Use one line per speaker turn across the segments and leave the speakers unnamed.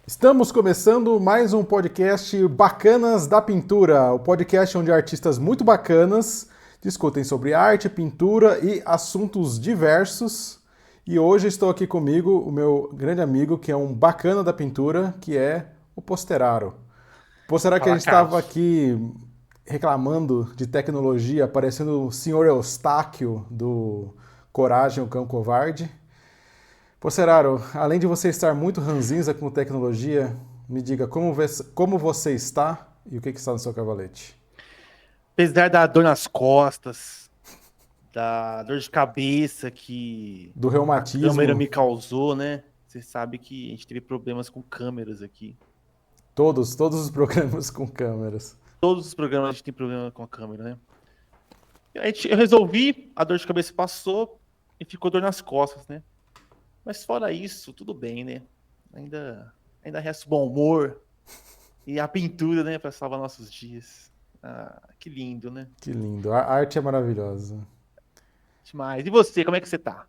Estamos começando mais um podcast Bacanas da Pintura, o podcast onde artistas muito bacanas discutem sobre arte, pintura e assuntos diversos. E hoje estou aqui comigo o meu grande amigo, que é um bacana da pintura, que é o Posteraro. Posteraro que a
Fala,
gente estava
Cássio.
aqui reclamando de tecnologia, parecendo o senhor Eustáquio do Coragem, o Cão Covarde. Pô, Seraro, além de você estar muito ranzinza com tecnologia, me diga como você está e o que está no seu cavalete?
Apesar da dor nas costas, da dor de cabeça que
Do
a câmera
reumatismo,
me causou, né? Você sabe que a gente teve problemas com câmeras aqui.
todos os programas com câmeras.
Todos os programas a gente tem problema com a câmera, né? Eu resolvi, a dor de cabeça passou e ficou dor nas costas, né? Mas fora isso, tudo bem, né? Ainda resta o bom humor e a pintura, né? Para salvar nossos dias. Ah, que lindo, né?
Que lindo, a arte é maravilhosa.
Demais. E você, como é que você tá?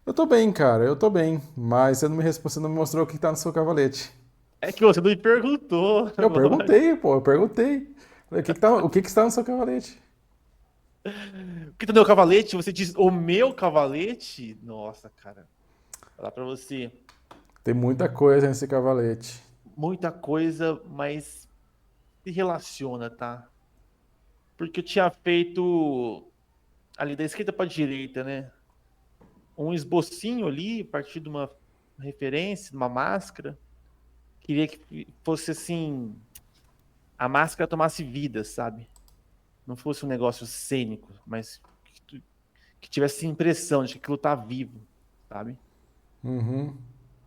Eu tô bem, cara, eu tô bem, mas você não me mostrou o que está no seu cavalete.
É que você não me perguntou,
Eu
lógico.
perguntei, pô, eu perguntei. O que está no seu cavalete?
Porque tu deu cavalete, você diz o meu cavalete? Nossa, cara. Falar pra você,
Tem muita coisa nesse cavalete.
muita coisa, mas se relaciona, tá? Porque eu tinha feito ali da esquerda pra direita, né? Um esbocinho ali, a partir de uma referência, de uma máscara. Queria que fosse assim, a máscara tomasse vida, sabe? Não fosse um negócio cênico, mas que tivesse impressão de que aquilo tá vivo, sabe?
Uhum.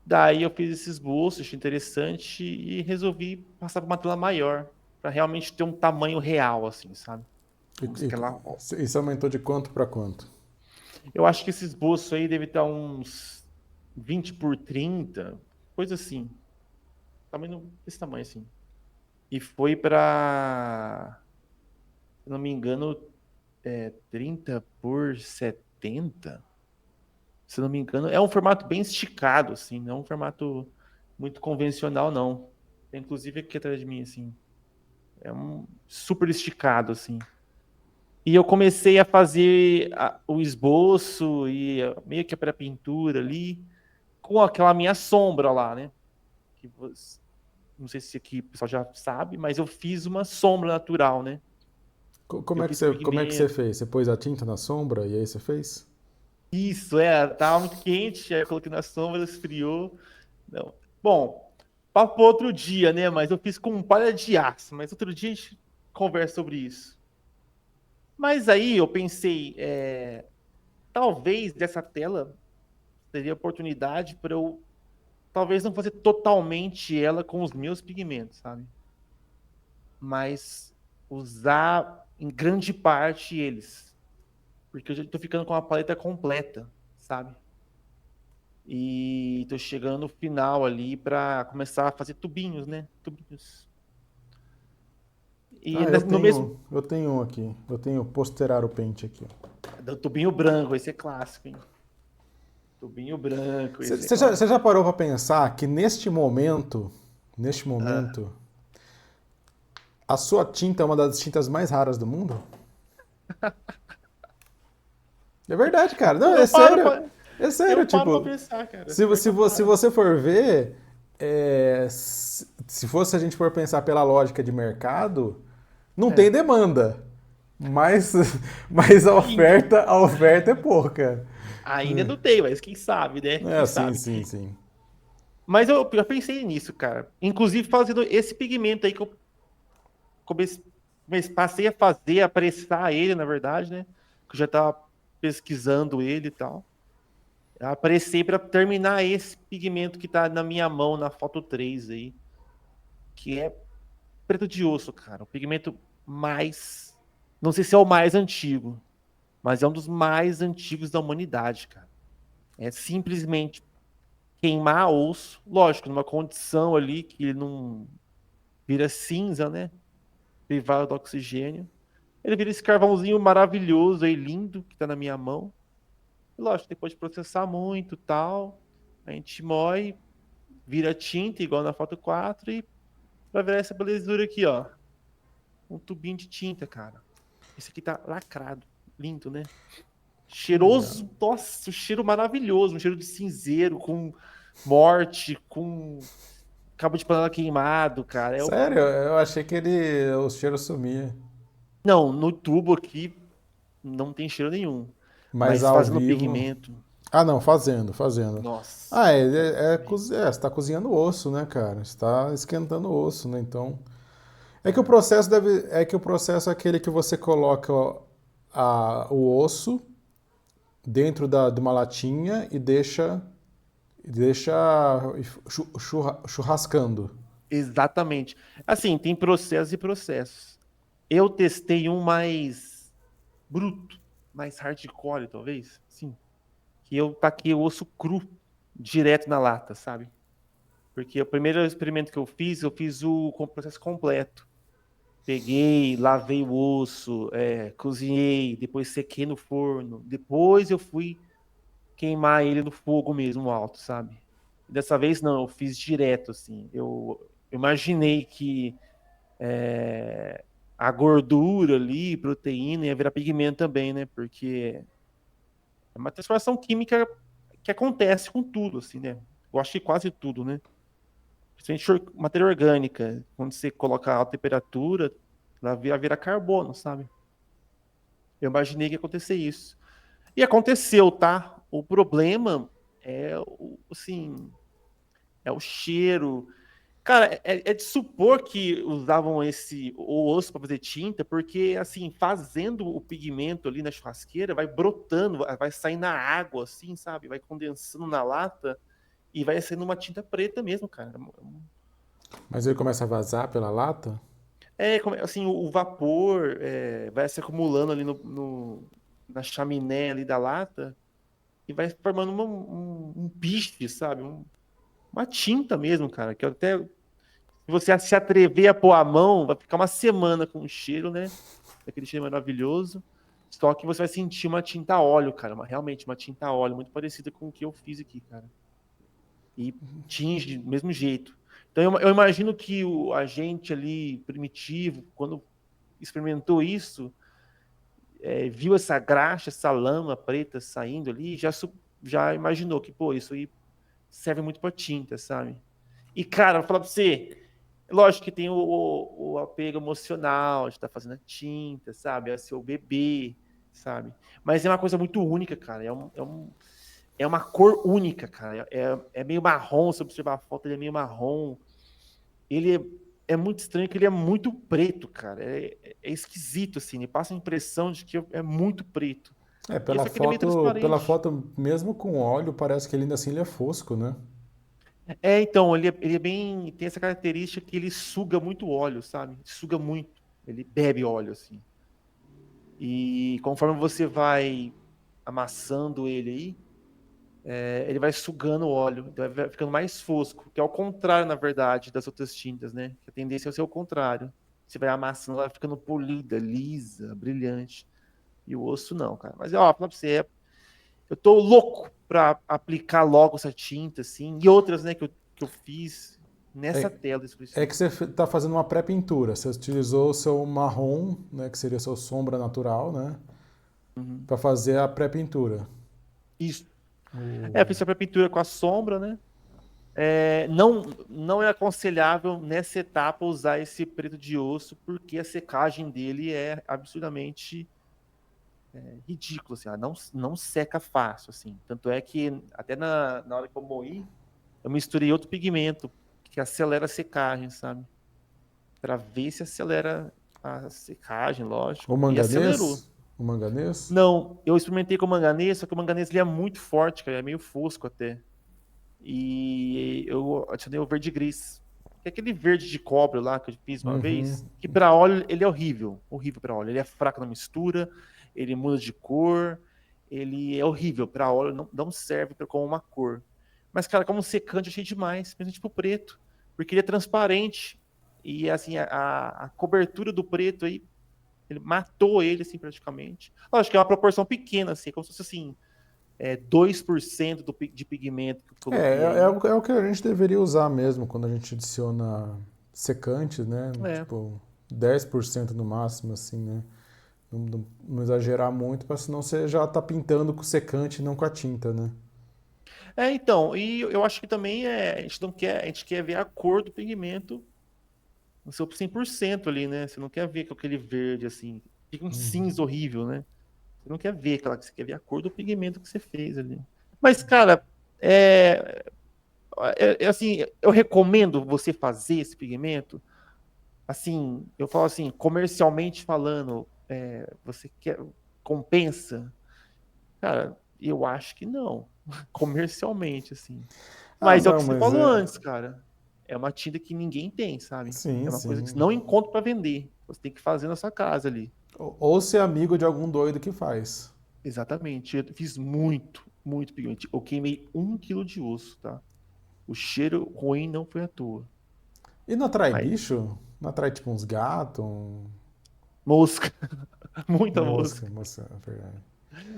Daí eu fiz esse esboço, achei interessante e resolvi passar para uma tela maior, para realmente ter um tamanho real, assim, sabe?
E,
Como se aquela...
isso aumentou de quanto para quanto?
Eu acho que esse esboço aí deve estar uns 20 por 30, coisa assim. Tamanho desse tamanho, assim. E foi para, se não me engano, 30 por 70. Se não me engano. É um formato bem esticado, assim, não é um formato muito convencional, não. Tem inclusive aqui atrás de mim, assim. É um super esticado, assim. E eu comecei a fazer o esboço e meio que a pré-pintura ali, com aquela minha sombra lá, né? Que não sei se aqui o pessoal já sabe, mas eu fiz uma sombra natural, né? Eu fiz com
Como é que você
pigmento.
fez? Você pôs a tinta na sombra e aí você fez?
Isso, tava muito quente, aí eu coloquei na sombra, esfriou. Não. Bom, papo outro dia, né? Mas eu fiz com palha de aço, mas outro dia a gente conversa sobre isso. Mas aí eu pensei, talvez dessa tela seria oportunidade para eu talvez não fazer totalmente ela com os meus pigmentos, sabe? Mas usar em grande parte eles, porque eu já tô ficando com a paleta completa, sabe? E tô chegando no final ali para começar a fazer tubinhos, né? Tubinhos. E
Ah,
no mesmo
eu tenho um aqui. Eu tenho o Posteraro Paint aqui.
do tubinho branco, esse é clássico, hein? Tubinho branco, esse é
Você
clássico.
já parou para pensar que neste
Ah.
momento, a sua tinta é uma das tintas mais raras do mundo? É verdade, cara. Não,
Eu paro
é
pra,
é
eu
sério,
paro pra
tipo,
pensar, cara. Pior que eu
se
paro.
você for ver, se fosse a gente for pensar pela lógica de mercado, não tem
É.
demanda. Mas, mas
Ainda,
a oferta é pouca.
ainda não tem, mas quem sabe, né?
É,
Quem
sim,
sabe?
sim, sim.
Mas eu já pensei nisso, cara. Inclusive fazendo esse pigmento aí que eu comecei, passei a fazer, a pressar ele, na verdade, né? Que eu já tava pesquisando ele e tal. Eu apressei para terminar esse pigmento que tá na minha mão, na foto 3 aí, que é preto de osso, cara. O pigmento mais. Não sei se é o mais antigo, mas é um dos mais antigos da humanidade, cara. É simplesmente queimar osso, lógico, numa condição ali que ele não vira cinza, né? Privado do oxigênio. Ele vira esse carvãozinho maravilhoso aí, lindo, que tá na minha mão. E lógico, depois de processar muito tal, a gente moe, vira tinta, igual na foto 4, e vai virar essa belezura aqui, ó. Um tubinho de tinta, cara. Esse aqui tá lacrado. Lindo, né?
Legal.
Cheiroso, nossa, um cheiro maravilhoso, um cheiro de cinzeiro, com morte, com cabo de panela queimado, cara.
Sério, eu achei que o cheiro sumia.
Não, no tubo aqui não tem cheiro nenhum.
Mas
Mas
ao
fazendo
vivo.
pigmento,
Ah, não, fazendo.
nossa,
Ah,
tremendo.
você tá cozinhando osso, né, cara? Você tá esquentando o osso, né? Então. É que o processo deve. É que o processo é aquele que você coloca o osso dentro de uma latinha e deixa churrascando.
Exatamente. Assim, tem processos e processos. Eu testei um mais bruto, mais hardcore, talvez. Sim. Que eu taquei o osso cru direto na lata, sabe? Porque o primeiro experimento que eu fiz o processo completo. Peguei, lavei o osso, cozinhei, depois sequei no forno. Depois eu fui queimar ele no fogo mesmo, alto, sabe? Dessa vez não, eu fiz direto, assim. Eu imaginei que a gordura ali, proteína, ia virar pigmento também, né? Porque é uma transformação química que acontece com tudo, assim, né? Eu acho que quase tudo, né? Principalmente matéria orgânica. Quando você coloca a alta temperatura, ela vira carbono, sabe? Eu imaginei que ia acontecer isso. E aconteceu, tá? O problema assim, é o cheiro. Cara, é de supor que usavam o osso para fazer tinta, porque, assim, fazendo o pigmento ali na churrasqueira, vai brotando, vai sair na água, assim, sabe? Vai condensando na lata e vai sendo uma tinta preta mesmo, cara.
Mas ele começa a vazar pela lata?
Assim, o vapor vai se acumulando ali na chaminé ali da lata e vai formando um piche, sabe? Uma tinta mesmo, cara, que até se você se atrever a pôr a mão, vai ficar uma semana com o cheiro, né? Aquele cheiro maravilhoso. Só que você vai sentir uma tinta a óleo, cara. Realmente, uma tinta a óleo, muito parecida com o que eu fiz aqui, cara. E tinge do mesmo jeito. Então, eu imagino que o agente ali, primitivo, quando experimentou isso, viu essa graxa, essa lama preta saindo ali, já imaginou que, pô, isso aí serve muito para tinta, sabe? E, cara, vou falar pra você, lógico que tem o apego emocional de estar fazendo a tinta, sabe? É seu bebê, sabe? Mas é uma coisa muito única, cara. É uma cor única, cara. É meio marrom, se observar a foto, ele é meio marrom. Ele é muito estranho, que ele é muito preto, cara. É esquisito, assim. Ele passa a impressão de que é muito preto.
É,
E só que ele é meio transparente.
mesmo com óleo, parece que ele ainda assim ele é fosco, né?
Então, ele é bem. Tem essa característica que ele suga muito óleo, sabe? Suga muito. Ele bebe óleo, assim. E conforme você vai amassando ele aí, ele vai sugando o óleo, então vai ficando mais fosco, que é o contrário, na verdade, das outras tintas, né? Que a tendência é ser o contrário. Você vai amassando, ela vai ficando polida, lisa, brilhante. E o osso não, cara. Mas, ó, pra você, eu tô louco pra aplicar logo essa tinta, assim, e outras, né, que eu fiz nessa
É,
tela
é que
específica.
você está fazendo uma pré-pintura. Você utilizou o seu marrom, né, que seria a sua sombra natural, né,
Uhum.
para fazer a pré-pintura.
Isso. Eu
O-
fiz a pré-pintura com a sombra, né? Não é aconselhável nessa etapa usar esse preto de osso, porque a secagem dele é absurdamente ridícula, assim, ela não seca fácil, assim. Tanto é que até na hora que eu moí, eu misturei outro pigmento que acelera a secagem, sabe? Para ver se acelera a secagem,
O
lógico. E acelerou.
manganês? O manganês?
Não, eu experimentei com o manganês, só que o manganês ele é muito forte, cara, é meio fosco até. E eu adicionei o verde gris. Que é aquele verde de cobre lá que eu fiz uma
Uhum.
vez, que para óleo ele é horrível, horrível para óleo. Ele é fraco na mistura, ele muda de cor, ele é horrível para óleo, não serve como uma cor. Mas cara, como secante eu achei demais, principalmente pro preto, porque ele é transparente e assim a cobertura do preto aí ele matou ele assim praticamente. Lógico que é uma proporção pequena assim, como se fosse assim 2% de pigmento que eu coloquei aí.
É o que a gente deveria usar mesmo quando a gente adiciona secante, né?
É.
Tipo, 10% no máximo, assim, né? Não exagerar muito, para senão você já tá pintando com secante e não com a tinta, né?
Então, e eu acho que também a gente quer ver a cor do pigmento no seu 100% ali, né? Você não quer ver com aquele verde assim, fica um cinza horrível, né? Você não quer ver você quer ver a cor do pigmento que você fez ali. Mas, cara, assim, eu recomendo você fazer esse pigmento. Assim, eu falo assim, comercialmente falando, você quer compensa? Cara, eu acho que não, comercialmente, assim.
Ah,
Mas é o
não,
que você
mas
falou
é.
antes, cara. É uma tinta que ninguém tem, sabe?
Sim,
É uma coisa que você
sim.
não encontra para vender. Você tem que fazer na sua casa ali.
Ou ser amigo de algum doido que faz.
Exatamente. Eu fiz muito, muito pigmento. Eu queimei 1 quilo de osso, tá? O cheiro ruim não foi à toa.
E não atrai
Mas
bicho? Não atrai tipo uns gatos,
mosca, muita
mosca,
mosca.
mosca, é verdade.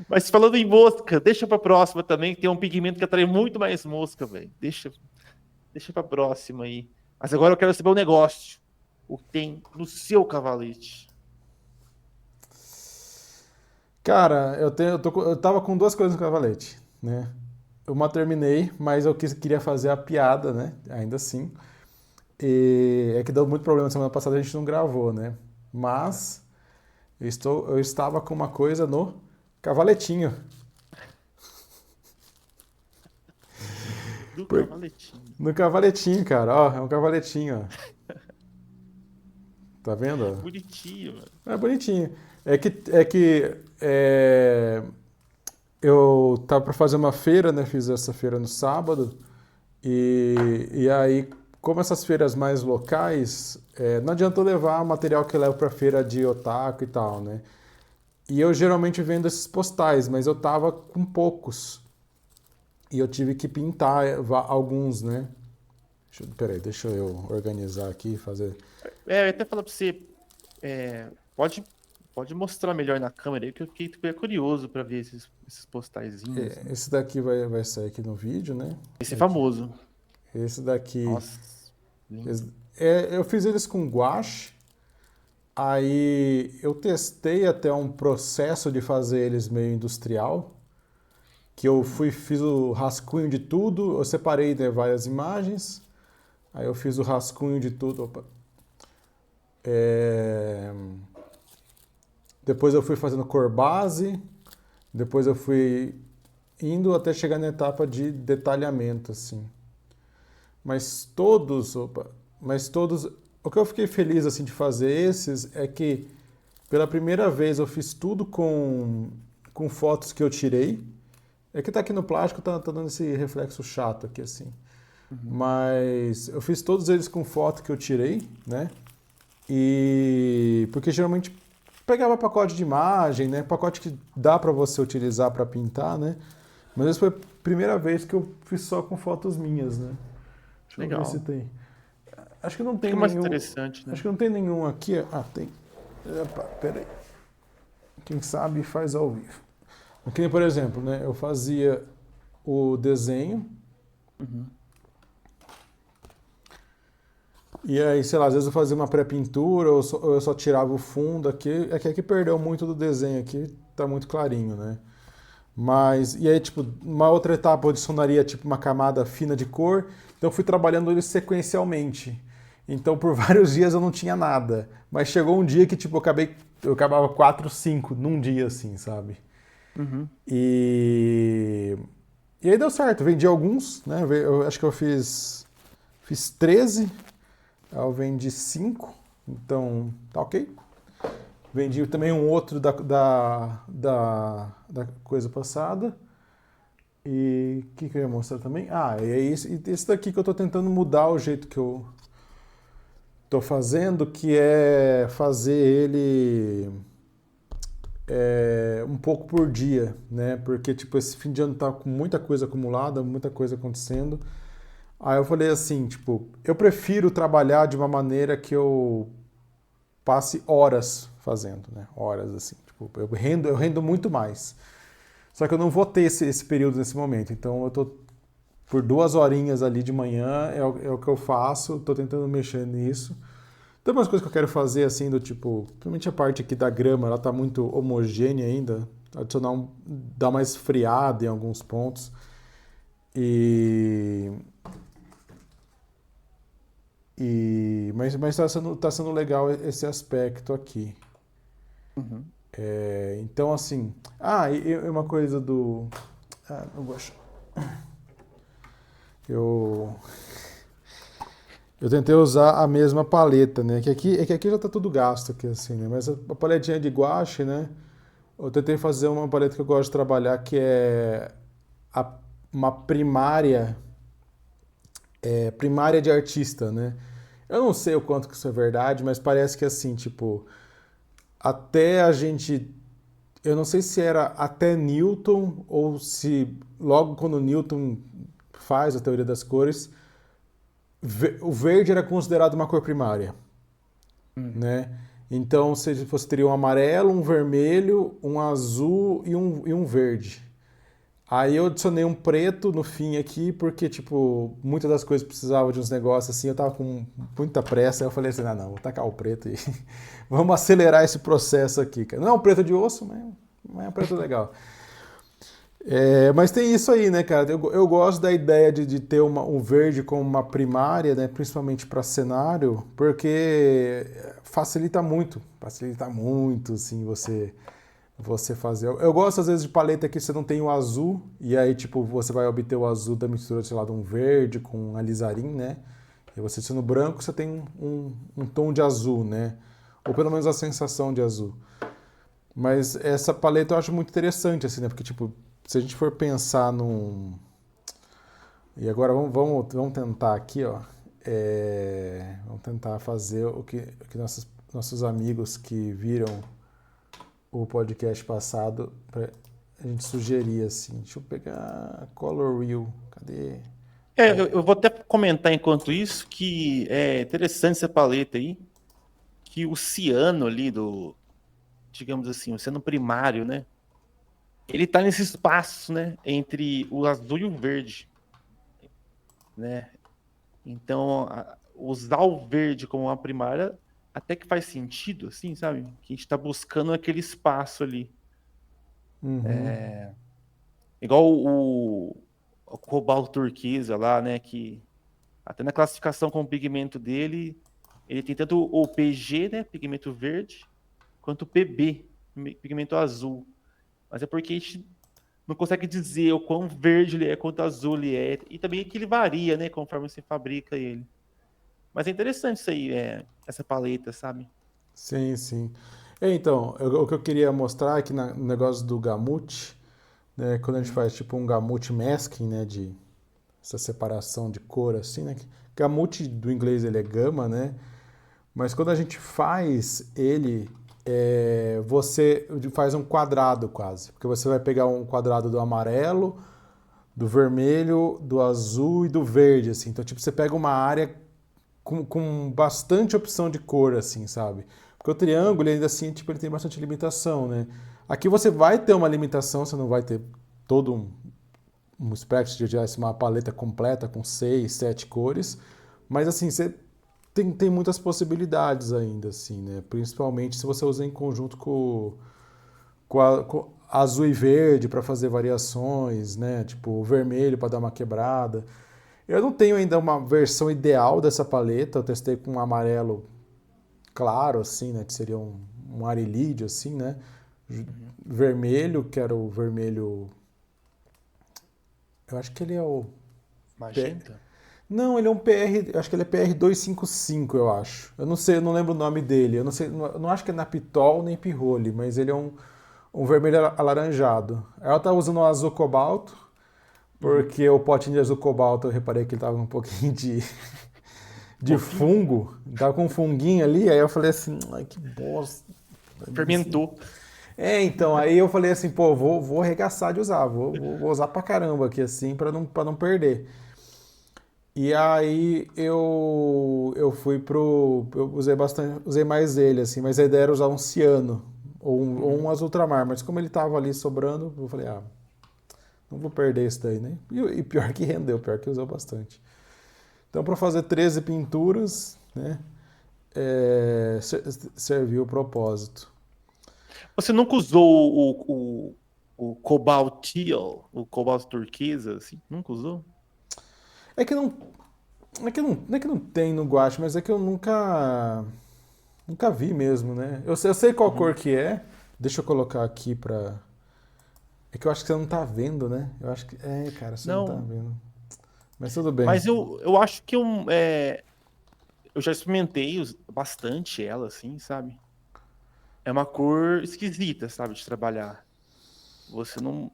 Mas falando em mosca, deixa pra próxima também, que tem um pigmento que atrai muito mais mosca, velho. Deixa pra próxima aí. Mas agora eu quero saber o negócio. O que tem no seu cavalete?
Cara, eu tava com duas coisas no cavalete, né? Uma terminei, mas queria fazer a piada, né? Ainda assim. E é que deu muito problema semana passada, a gente não gravou, né? Mas eu estava com uma coisa no cavaletinho.
Do
Por-
cavaletinho.
No cavaletinho, cara. Ó, é um cavaletinho, ó. Tá vendo?
Bonitinho, mano.
É bonitinho. É, eu tava pra fazer uma feira, né? Fiz essa feira no sábado. E aí, como essas feiras mais locais, não adianta eu levar o material que eu levo pra feira de otaku e tal, né? E eu geralmente vendo esses postais, mas eu tava com poucos. E eu tive que pintar alguns, né? Peraí, deixa eu organizar aqui e fazer.
Eu ia até falar pra você, pode mostrar melhor na câmera aí, que eu fiquei curioso pra ver esses postaizinhos, assim.
Esse daqui vai sair aqui no vídeo, né?
Esse é
Aqui.
famoso.
Esse daqui.
Nossa, lindo.
Eu fiz eles com guache. Aí eu testei até um processo de fazer eles meio industrial. Que fiz o rascunho de tudo. Eu separei, né, várias imagens. Aí eu fiz o rascunho de tudo. Opa. É, Depois eu fui fazendo cor base. Depois eu fui indo até chegar na etapa de detalhamento, assim. Mas todos, opa, mas todos, o que eu fiquei feliz assim de fazer esses é que pela primeira vez eu fiz tudo com fotos que eu tirei. É que tá aqui no plástico, tá dando esse reflexo chato aqui assim.
Uhum.
Mas eu fiz todos eles com foto que eu tirei, né? E porque geralmente pegava pacote de imagem, né? Pacote que dá para você utilizar para pintar, né? Mas essa foi a primeira vez que eu fiz só com fotos minhas, né? Deixa eu ver se
Legal.
tem. Acho que não tem
Fica mais
nenhum.
interessante,
Acho
né?
que não tem nenhum aqui. Ah, tem. Opa, peraí. Quem sabe faz ao vivo. Aqui, por exemplo, né? Eu fazia o desenho.
Uhum.
E aí, sei lá, às vezes eu fazia uma pré-pintura ou eu só tirava o fundo aqui. É que aqui perdeu muito do desenho aqui, tá muito clarinho, né? Mas, e aí, tipo, uma outra etapa eu adicionaria, tipo, uma camada fina de cor. Então, eu fui trabalhando eles sequencialmente. Então, por vários dias eu não tinha nada. Mas chegou um dia que, tipo, eu acabava 4, 5 num dia, assim, sabe?
Uhum.
E, e aí deu certo. Vendi alguns, né? Eu acho que fiz 13. Aí eu vendi 5. Então, tá ok. Vendi também um outro da coisa passada. E o que eu ia mostrar também? Ah, é esse daqui que eu tô tentando mudar o jeito que eu tô fazendo, que é fazer ele um pouco por dia, né? Porque, tipo, esse fim de ano tá com muita coisa acumulada, muita coisa acontecendo. Aí eu falei assim, tipo, eu prefiro trabalhar de uma maneira que eu passe horas fazendo, né? Horas, assim. Tipo, eu rendo muito mais. Só que eu não vou ter esse período nesse momento. Então eu tô por 2 horinhas ali de manhã, é o que eu faço, tô tentando mexer nisso. Tem umas coisas que eu quero fazer assim, do tipo, principalmente a parte aqui da grama, ela tá muito homogênea ainda. Adicionar dar mais friada em alguns pontos. E mas tá sendo legal esse aspecto aqui.
Uhum.
Então, assim. E uma coisa do. Não vou achar. Eu tentei usar a mesma paleta, né? Que aqui já tá tudo gasto, aqui, assim, né? Mas a paletinha de guache, né? Eu tentei fazer uma paleta que eu gosto de trabalhar, que é uma primária de artista, né? Eu não sei o quanto que isso é verdade, mas parece que assim, tipo, até a gente. Eu não sei se era até Newton ou se logo quando Newton faz a teoria das cores, o verde era considerado uma cor primária, né? Então você teria um amarelo, um vermelho, um azul e um verde. Aí eu adicionei um preto no fim aqui, porque, tipo, muitas das coisas precisavam de uns negócios assim, eu tava com muita pressa, aí eu falei assim, não, vou tacar o preto e vamos acelerar esse processo aqui, cara. Não é um preto de osso, mas é um preto legal. Mas tem isso aí, né, cara? Eu gosto da ideia de ter um verde como uma primária, né, principalmente para cenário, porque facilita muito, assim, você fazer. Eu gosto às vezes de paleta que você não tem o azul, e aí tipo você vai obter o azul da mistura, sei lá, de um verde com um alizarim, né? E você sendo branco, você tem um tom de azul, né? Ou pelo menos a sensação de azul. Mas essa paleta eu acho muito interessante, assim, né? Porque tipo, se a gente for pensar num... E agora vamos tentar aqui, ó. Vamos tentar fazer o que nossos amigos que viram o podcast passado, a gente sugeria assim. Deixa eu pegar Color Wheel. Cadê?
Eu vou até comentar enquanto isso que é interessante essa paleta aí, que o ciano ali digamos assim, o ciano primário, né? Ele tá nesse espaço, né? Entre o azul e o verde, né? Então, usar o verde como uma primária até que faz sentido, assim, sabe? Que a gente tá buscando aquele espaço ali.
Uhum.
Igual o cobalto turquesa lá, né? Que até na classificação com o pigmento dele, ele tem tanto o PG, né? Pigmento verde, quanto o PB, pigmento azul. Mas é porque a gente não consegue dizer o quão verde ele é, quanto azul ele é. E também que ele varia, né? Conforme você fabrica ele. Mas é interessante isso aí, essa paleta, sabe?
Sim, sim. Então, o que eu queria mostrar é que no negócio do gamute, né, quando a gente
Uhum.
faz tipo um gamute masking, né, de essa separação de cor assim, né? Gamute do inglês ele é gama, né? Mas quando a gente faz ele, você faz um quadrado quase, porque você vai pegar um quadrado do amarelo, do vermelho, do azul e do verde, assim. Então, tipo, você pega uma área com bastante opção de cor, assim, sabe? Porque o triângulo, ainda assim, tipo, ele tem bastante limitação, né? Aqui você vai ter uma limitação, você não vai ter todo um espectro de uma paleta completa com 6, 7 cores, mas assim, você tem muitas possibilidades ainda, assim, né? Principalmente se você usa em conjunto com azul e verde para fazer variações, né? Tipo, o vermelho para dar uma quebrada. Eu não tenho ainda uma versão ideal dessa paleta, eu testei com um amarelo claro, assim, né? Que seria um arilídeo, assim, né?
Uhum.
Vermelho, que era o vermelho. Eu acho que ele é o.
Magenta?
Não, ele é um PR. Eu acho que ele é PR255, eu acho. Eu não sei, eu não lembro o nome dele. Eu não sei, eu não acho que é Napitol nem Pirrole, mas ele é um vermelho alaranjado. Ela tá usando o azul cobalto,
Uhum.
porque o potinho de azul cobalto eu reparei que ele tava com um pouquinho de
Pouquinho?
fungo. Tava com um funguinho ali, aí eu falei assim, ai que bosta.
Fermentou.
Então, aí eu falei assim, pô, vou arregaçar de usar, vou usar pra caramba aqui assim, pra não perder. E aí eu fui eu usei bastante, usei mais ele, assim, mas a ideia era usar um ciano ou um
Uhum.
azul ultramar, mas como ele tava ali sobrando, eu falei, Não vou perder isso daí, né? E pior que rendeu, pior que usou bastante. Então, para fazer 13 pinturas, né? Serviu o propósito.
Você nunca usou o Cobalt Teal, o cobalto turquesa, assim? Nunca usou?
É que não, não é que não tem no guache, mas é que eu nunca vi mesmo, né? Eu sei qual cor
Uhum.
que é. Deixa eu colocar aqui pra. É que eu acho que você não tá vendo, né? Eu acho que. É, cara, você não tá
Não,
vendo. Mas tudo bem.
mas eu acho que eu já experimentei bastante ela, assim, sabe? É uma cor esquisita, sabe, de trabalhar. Você não.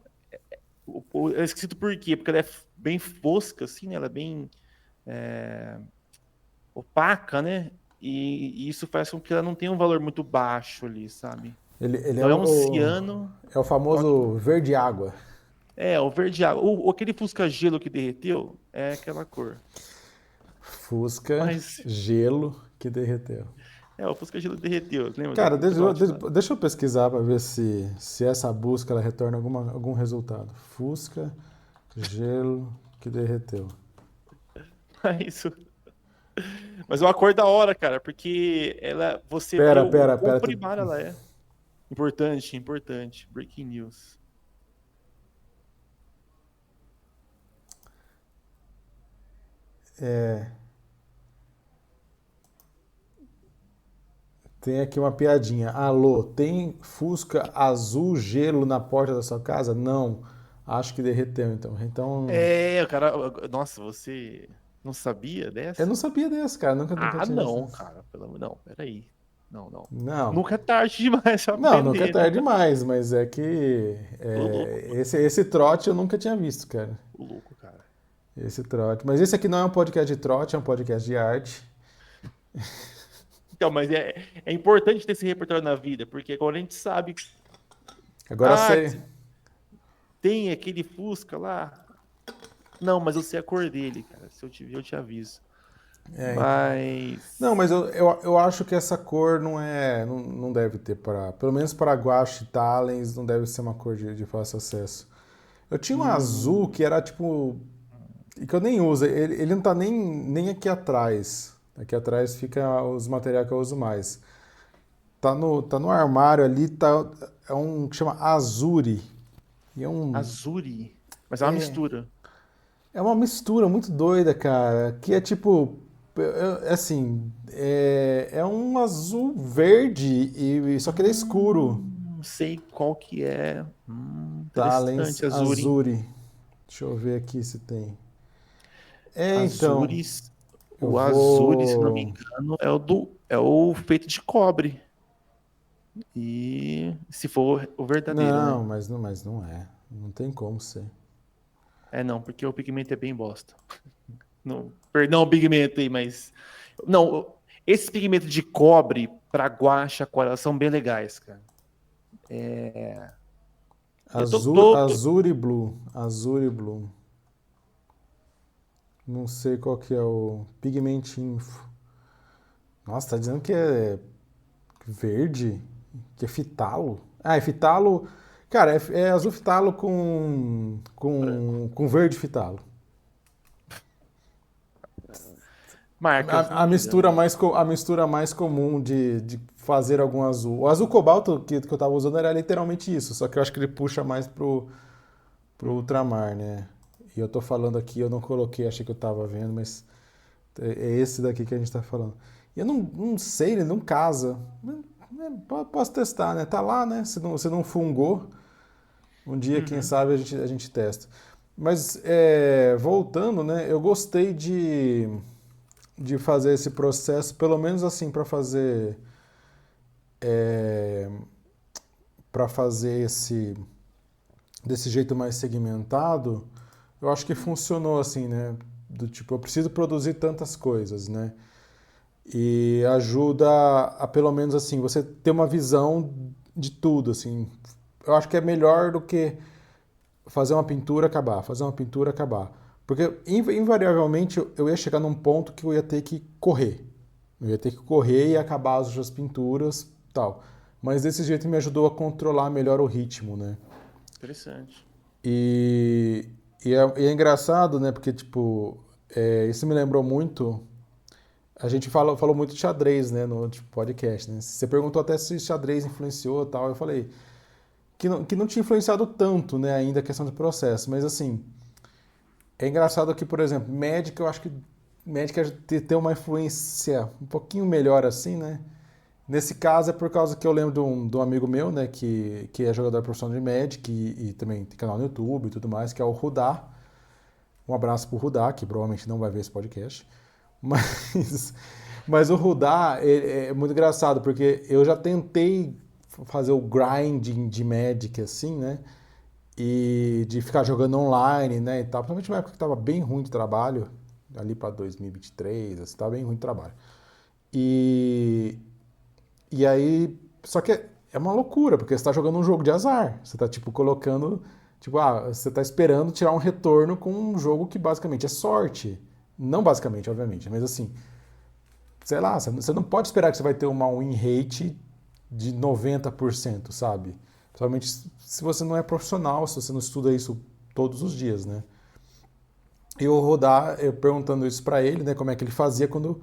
É esquisito por quê? Porque ela é bem fosca, assim, né? Ela é bem opaca, né? E isso faz com que ela não tenha um valor muito baixo ali, sabe?
Ele é
Então é um ciano.
é o
Pode
famoso
falar.
verde água.
É, o verde água. Aquele fusca-gelo que derreteu é aquela cor.
Fusca,
Mas
gelo que derreteu.
o fusca-gelo derreteu. Lembra
Cara,
daquele episódio lá?
deixa eu pesquisar para ver se essa busca ela retorna algum resultado. Fusca, gelo que derreteu.
É isso. Mas é uma cor da hora, cara, porque você vê o quão
Pera.
primária ela é. Importante, importante. Breaking news.
Tem aqui uma piadinha. Alô, tem Fusca azul gelo na porta da sua casa? Não. Acho que derreteu, então. Então,
O cara. Nossa, você não sabia
eu não
dessa?
sabia dessa, cara. Nunca
Ah,
tinha visto.
não, cara. Pelo amor. Não, peraí. Não, não.
Não.
Nunca é tarde demais pra
Não, nunca é
aprender, né?
tarde demais, mas é que
Ô, louco.
esse trote eu nunca tinha visto, cara.
Ô, louco, cara.
Esse trote. Mas esse aqui não é um podcast de trote, é um podcast de arte.
Então, mas é importante ter esse repertório na vida, porque agora a gente sabe.
Agora
Ah,
você.
tem aquele Fusca lá. Não, mas eu sei a cor dele, cara. Se eu te ver, eu te aviso.
É, não,
Mas.
mas eu acho que essa cor não deve ter para, pelo menos para Guache Talens, não deve ser uma cor de fácil acesso. Eu tinha um azul
Hum,
que era tipo, e que eu nem uso, ele não tá nem aqui atrás. Aqui atrás fica os materiais que eu uso mais. Tá no armário ali, é um que chama Azuri. E
Azuri. Mas é uma mistura.
é uma mistura muito doida, cara, que é tipo, assim, é um azul verde, só que ele é escuro.
Sei qual que é.
Talens
Interessante, Azuri.
Azuri. Deixa eu ver aqui se tem. Então,
Azuri,
eu
o Azuri, se não me
vou.
engano, é o feito de cobre. E se for o verdadeiro, né?
Não, mas não é. Não tem como ser.
Não, porque o pigmento é bem bosta. Não, perdão o pigmento aí, mas. Não, esses pigmentos de cobre para guache, aquarela, são bem legais, cara. Eu
Azuri Blue. Azuri Blue. Não sei qual que é o Pigment Info. Nossa, tá dizendo que é verde? Que é fitalo? Ah, é fitalo. Cara, é azul fitalo
branco.
com verde fitalo.
Marcas,
A
né?
mistura
Digamos.
a mistura mais comum de fazer algum azul. O azul cobalto que eu tava usando era literalmente isso, só que eu acho que ele puxa mais pro ultramar, né? E eu tô falando aqui, eu não coloquei, achei que eu tava vendo, mas é esse daqui que a gente tá falando. E eu não sei, ele não casa. Posso testar, né? Tá lá, né? Se não fungou, um dia, quem
Uhum.
sabe, a gente testa. Mas, voltando, né? Eu gostei de fazer esse processo, pelo menos assim, é, para fazer desse jeito mais segmentado, eu acho que funcionou assim, né? Do tipo, eu preciso produzir tantas coisas, né? E ajuda a pelo menos assim, você ter uma visão de tudo, assim. Eu acho que é melhor do que fazer uma pintura acabar, fazer uma pintura acabar. Porque invariavelmente eu ia chegar num ponto que eu ia ter que correr. Eu ia ter que correr e acabar as outras pinturas, tal. Mas desse jeito me ajudou a controlar melhor o ritmo, né?
Interessante.
E, e é engraçado, né? Porque, tipo, isso me lembrou muito. A gente falou muito de xadrez, né, no tipo, podcast, né? Você perguntou até se xadrez influenciou e tal. Eu falei que não tinha influenciado tanto, né, ainda a questão do processo. Mas, assim, é engraçado que, por exemplo, Magic, eu acho que Magic tem uma influência um pouquinho melhor, assim, né? Nesse caso é por causa que eu lembro de um amigo meu, né, que é jogador profissional de Magic e também tem canal no YouTube e tudo mais, que é o Rudá. Um abraço pro Rudá, que provavelmente não vai ver esse podcast. Mas, mas o Rudá é muito engraçado, porque eu já tentei fazer o grinding de Magic, assim, né? E de ficar jogando online, né? E tal. Principalmente na época que tava bem ruim de trabalho, ali pra 2023, assim, tava bem ruim de trabalho. E, e aí, só que é uma loucura, porque você tá jogando um jogo de azar. Você tá, tipo, colocando. Tipo, você tá esperando tirar um retorno com um jogo que basicamente é sorte. Não basicamente, obviamente, mas assim, sei lá, você não pode esperar que você vai ter uma win rate de 90%, sabe? Principalmente se você não é profissional, se você não estuda isso todos os dias, né? E o Rodar, eu perguntando isso pra ele, né, como é que ele fazia quando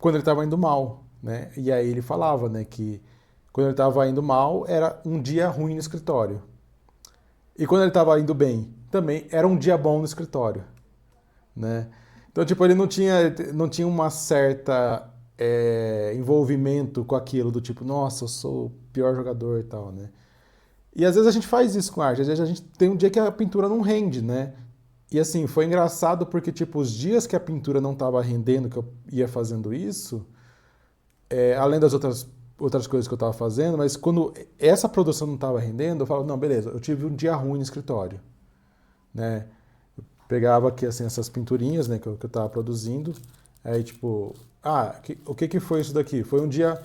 ele estava indo mal, né? E aí ele falava, né, que quando ele estava indo mal era um dia ruim no escritório. E quando ele estava indo bem, também era um dia bom no escritório, né? Então, tipo, ele não tinha uma certa envolvimento com aquilo, do tipo, nossa, eu sou o pior jogador e tal, né? E às vezes a gente faz isso com arte, às vezes a gente tem um dia que a pintura não rende, né? E assim, foi engraçado porque, tipo, os dias que a pintura não estava rendendo, que eu ia fazendo isso, além das outras coisas que eu estava fazendo, mas quando essa produção não estava rendendo, eu falava, não, beleza, eu tive um dia ruim no escritório, né? Pegava aqui, assim, essas pinturinhas, né, que eu tava produzindo, aí, tipo, o que foi isso daqui? Foi um dia,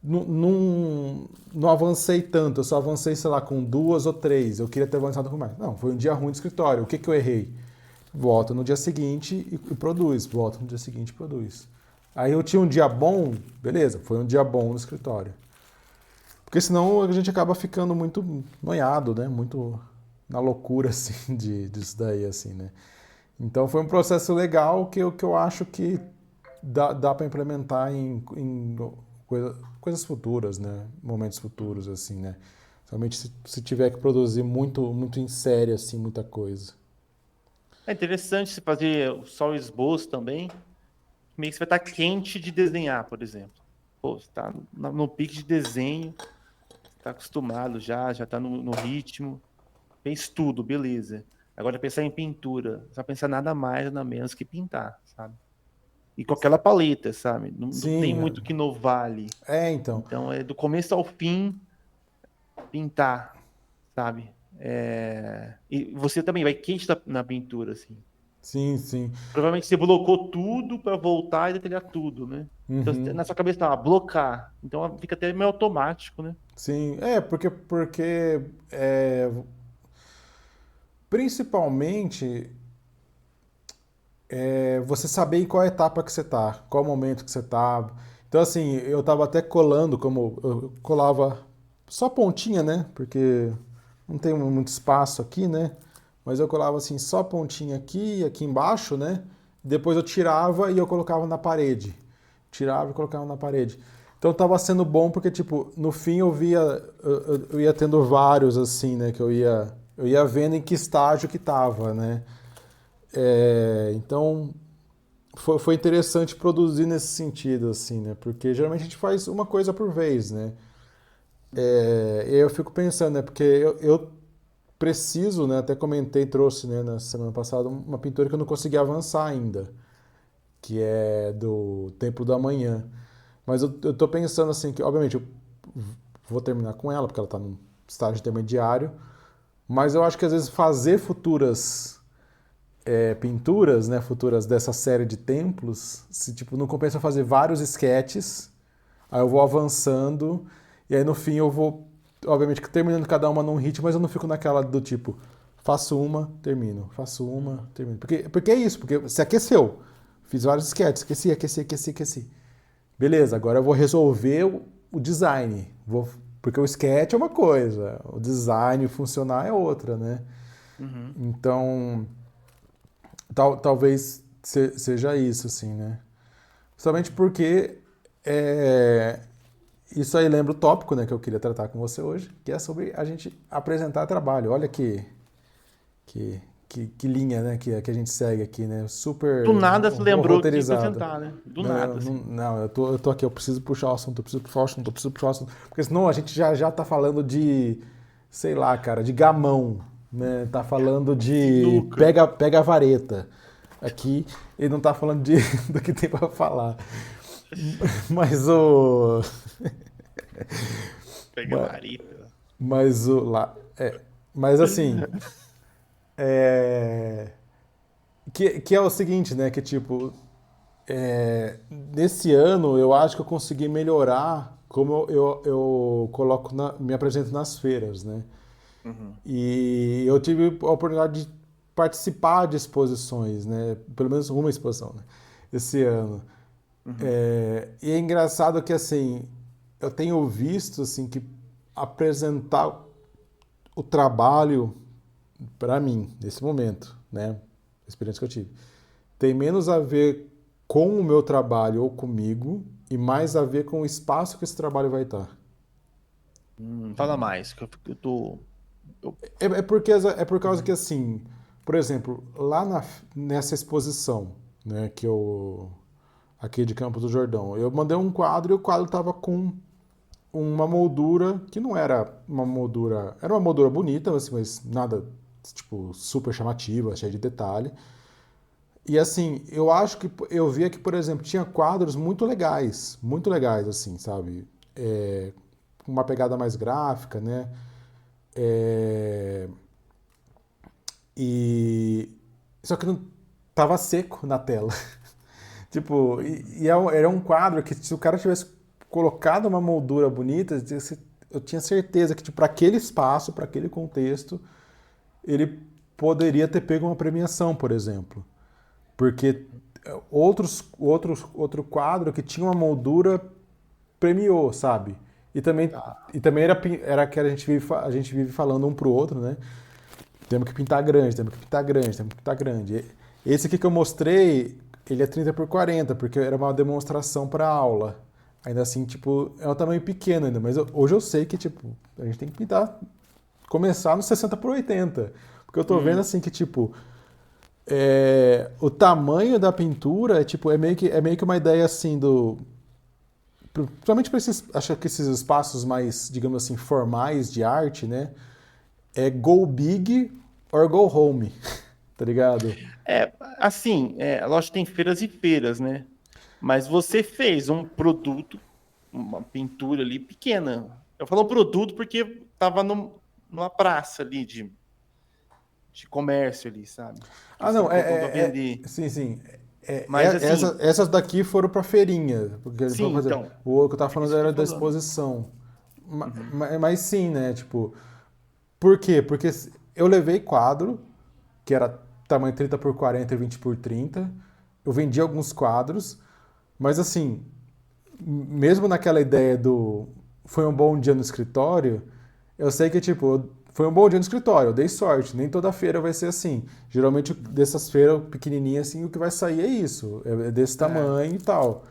não avancei tanto, eu só avancei, sei lá, com 2 ou 3, eu queria ter avançado com mais. Não, foi um dia ruim de escritório, o que eu errei? Volta no dia seguinte e produz, volta no dia seguinte e produz. Aí eu tinha um dia bom, beleza, foi um dia bom no escritório. Porque senão a gente acaba ficando muito noiado, né, muito na loucura, assim, disso daí, assim, né. Então foi um processo legal que eu acho que dá para implementar em coisas futuras, né? Momentos futuros, assim, né? Somente se tiver que produzir muito, muito em série, assim, muita coisa.
É interessante se fazer só o esboço também. Meio que você vai estar quente de desenhar, por exemplo. Pô, você está no pique de desenho, está acostumado já está no ritmo, fez tudo, beleza. Agora pensar em pintura, você vai pensar nada mais, nada menos que pintar, sabe? E com aquela paleta, sabe? Não tem
Sim,
muito que inovar ali.
então.
Então é do começo ao fim pintar, sabe? E você também vai quente na pintura, assim.
Sim, sim.
Provavelmente você blocou tudo para voltar e detalhar tudo, né? Então
Uhum.
na sua cabeça tá, blocar. Então fica até meio automático, né?
Sim, porque principalmente você saber em qual etapa que você tá, qual momento que você tá. Então, assim, eu tava até colando, como eu colava só pontinha, né? Porque não tem muito espaço aqui, né? Mas eu colava assim, só pontinha aqui e aqui embaixo, né? Depois eu tirava e eu colocava na parede. Tirava e colocava na parede. Então tava sendo bom porque, tipo, no fim eu via, eu ia tendo vários, assim, né? Que eu ia vendo em que estágio que tava, né? Então foi interessante produzir nesse sentido, assim, né? Porque geralmente a gente faz uma coisa por vez, né? E aí eu fico pensando, né? Porque eu preciso, né? Até comentei, trouxe, né, na semana passada, uma pintura que eu não consegui avançar ainda, que é do Templo da Manhã. Mas eu tô pensando, assim, que obviamente eu vou terminar com ela, porque ela tá num estágio intermediário, mas eu acho que às vezes fazer futuras pinturas, né, futuras dessa série de templos, se tipo não compensa fazer vários esquetes, aí eu vou avançando e aí no fim eu vou, obviamente terminando cada uma num ritmo, mas eu não fico naquela do tipo faço uma, termino, faço uma, termino. Porque é isso, porque você aqueceu. Fiz vários esquetes, aqueci. Beleza, agora eu vou resolver o design. Porque o sketch é uma coisa, o design funcionar é outra, né?
Uhum.
Então, talvez seja isso, assim, né? Somente porque é, isso aí lembra o tópico, né, que eu queria tratar com você hoje, que é sobre a gente apresentar trabalho. Olha que, que linha, né, que a gente segue aqui, né?
Do
Super
nada se lembrou que tinha que
roteirizado.
apresentar, né? Do
Não,
nada, assim.
não, eu tô aqui, eu preciso puxar o assunto, eu preciso puxar o assunto, eu preciso puxar o assunto. Porque senão a gente já tá falando de, sei lá, cara, de gamão, né? Tá falando de
Sinuca.
pega a vareta. Aqui ele não tá falando de, do que tem pra falar. Mas o.
Pega a
ma-
varita.
Mas o. Lá, mas assim. É, que é o seguinte, né? Que tipo. Nesse ano eu acho que eu consegui melhorar como eu coloco me apresento nas feiras, né?
Uhum.
E eu tive a oportunidade de participar de exposições, né? Pelo menos uma exposição, né? Esse ano.
Uhum.
E é engraçado que assim eu tenho visto assim que apresentar o trabalho para mim nesse momento, né? A experiência que eu tive tem menos a ver com o meu trabalho ou comigo e mais a ver com o espaço que esse trabalho vai estar.
Fala mais, que eu tô. Eu...
É por causa que, assim, por exemplo, nessa exposição, né, que eu. Aqui de Campos do Jordão, eu mandei um quadro e o quadro tava com uma moldura que não era uma moldura. Era uma moldura bonita, assim, mas nada, tipo, super chamativa, cheia de detalhe. E assim, eu acho que eu via que, por exemplo, tinha quadros muito legais, assim, sabe? Com uma pegada mais gráfica, né? É, e só que não tava seco na tela. Tipo, era um quadro que se o cara tivesse colocado uma moldura bonita, eu tinha certeza que, tipo, para aquele espaço, para aquele contexto, ele poderia ter pego uma premiação, por exemplo. Porque outro quadro que tinha uma moldura premiou, sabe?
Tá.
E também era que a gente vive falando um pro outro, né? Temos que pintar grande, temos que pintar grande, temos que pintar grande. Esse aqui que eu mostrei, ele é 30 por 40, porque era uma demonstração para aula. Ainda assim, tipo, é um tamanho pequeno ainda, mas hoje eu sei que, tipo, a gente tem que pintar, começar no 60 por 80. Porque eu tô vendo
Hum.
assim que, tipo, o tamanho da pintura é meio que uma ideia assim do. Principalmente para esses. Acho que esses espaços mais, digamos assim, formais de arte, né? É go big or go home. Tá ligado?
É, assim, lógico que tem feiras e feiras, né? Mas você fez um produto, uma pintura ali pequena. Eu falo produto porque tava numa praça ali de comércio ali, sabe? Que
Ah,
você
não,
colocou para vender.
sim, sim.
Mas assim,
Essas daqui foram pra feirinha. Porque,
sim,
por exemplo,
então,
o que eu tava
é
falando
isso que eu
era
tô
da
falando.
exposição.
Uhum.
Mas sim, né? Tipo, por quê? Porque eu levei quadro, que era tamanho 30 por 40 e 20 por 30. Eu vendi alguns quadros, mas assim, mesmo naquela ideia do foi um bom dia no escritório, eu sei que, tipo, foi um bom dia no escritório, eu dei sorte, nem toda feira vai ser assim. Geralmente, dessas feiras pequenininhas, assim, o que vai sair é isso, é desse
É.
tamanho e tal.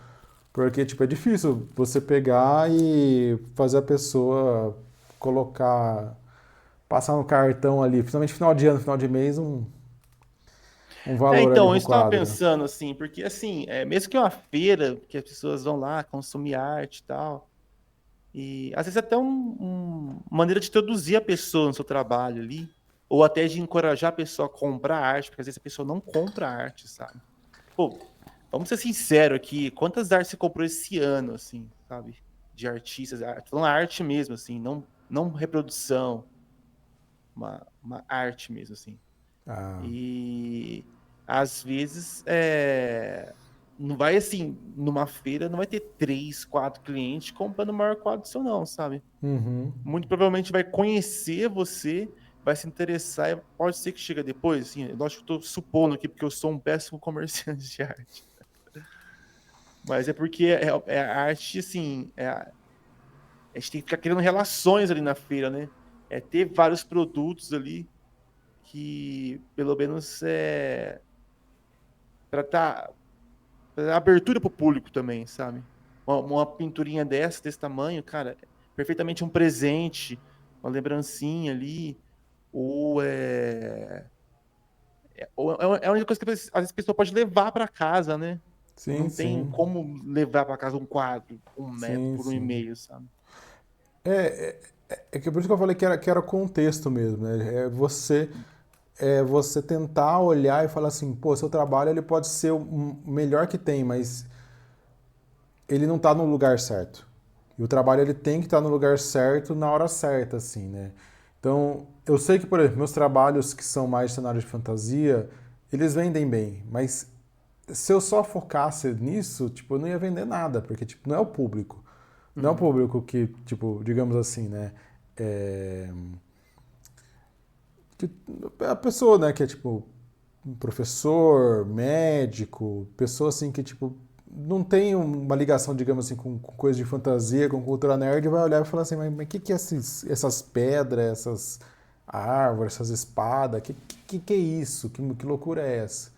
Porque, tipo, é difícil você pegar e fazer a pessoa colocar, passar no cartão ali, principalmente final de ano, final de mês, um valor ali
Então, eu
pro
estava
quadro.
pensando assim, porque assim, mesmo que é uma feira, que as pessoas vão lá consumir arte e tal, e às vezes até uma maneira de introduzir a pessoa no seu trabalho ali, ou até de encorajar a pessoa a comprar arte, porque às vezes a pessoa não compra arte, sabe? Pô, vamos ser sinceros aqui, quantas artes você comprou esse ano, assim, sabe? De artistas, falando arte mesmo, assim, não reprodução, uma arte mesmo, assim.
Ah,
E às vezes não vai assim, numa feira, não vai ter três, quatro clientes comprando o maior quadro seu, não, sabe?
uhum.
Muito provavelmente vai conhecer você, vai se interessar, e pode ser que chega depois, assim, lógico que eu tô supondo aqui, porque eu sou um péssimo comerciante de arte. Mas é porque é a arte, assim, a gente tem que ficar criando relações ali na feira, né? É ter vários produtos ali que, pelo menos, para abertura para o público também, sabe? Uma pinturinha desse tamanho, cara, perfeitamente um presente, uma lembrancinha ali, ou é a única coisa que às vezes a pessoa pode levar para casa, né? Não
Sim,
tem
sim.
como levar para casa um quadro, 1 metro
Sim,
por um e
sim.
meio, sabe?
É, é que por isso que eu falei que era contexto mesmo, né? É você tentar olhar e falar assim, pô, seu trabalho ele pode ser o melhor que tem, mas ele não está no lugar certo. E o trabalho ele tem que estar no lugar certo na hora certa, assim, né? Então, eu sei que, por exemplo, meus trabalhos que são mais cenários de fantasia, eles vendem bem, mas se eu só focasse nisso, tipo, eu não ia vender nada, porque, tipo, não é o público. Não é o
Uhum.
público que, tipo, digamos assim, né? É, que a pessoa, né, que é, tipo, um professor, médico, pessoa, assim, que, tipo, não tem uma ligação, digamos assim, com coisa de fantasia, com cultura nerd, vai olhar e falar assim, mas o que é essas pedras, essas árvores, essas espadas, que é isso? Que loucura é essa?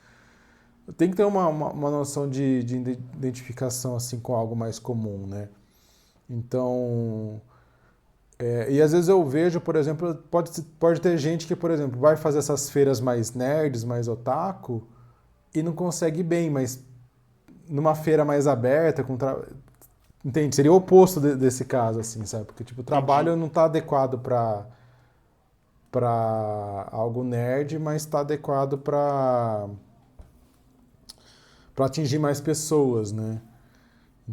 Tem que ter uma noção de identificação assim com algo mais comum, né? Então, e às vezes eu vejo, por exemplo, pode ter gente que, por exemplo, vai fazer essas feiras mais nerds, mais otaku, e não consegue ir bem, mas numa feira mais aberta, entende? Seria o oposto desse caso, assim, sabe? Porque, tipo, o trabalho
Entendi.
não está adequado para algo nerd, mas está adequado para atingir mais pessoas, né?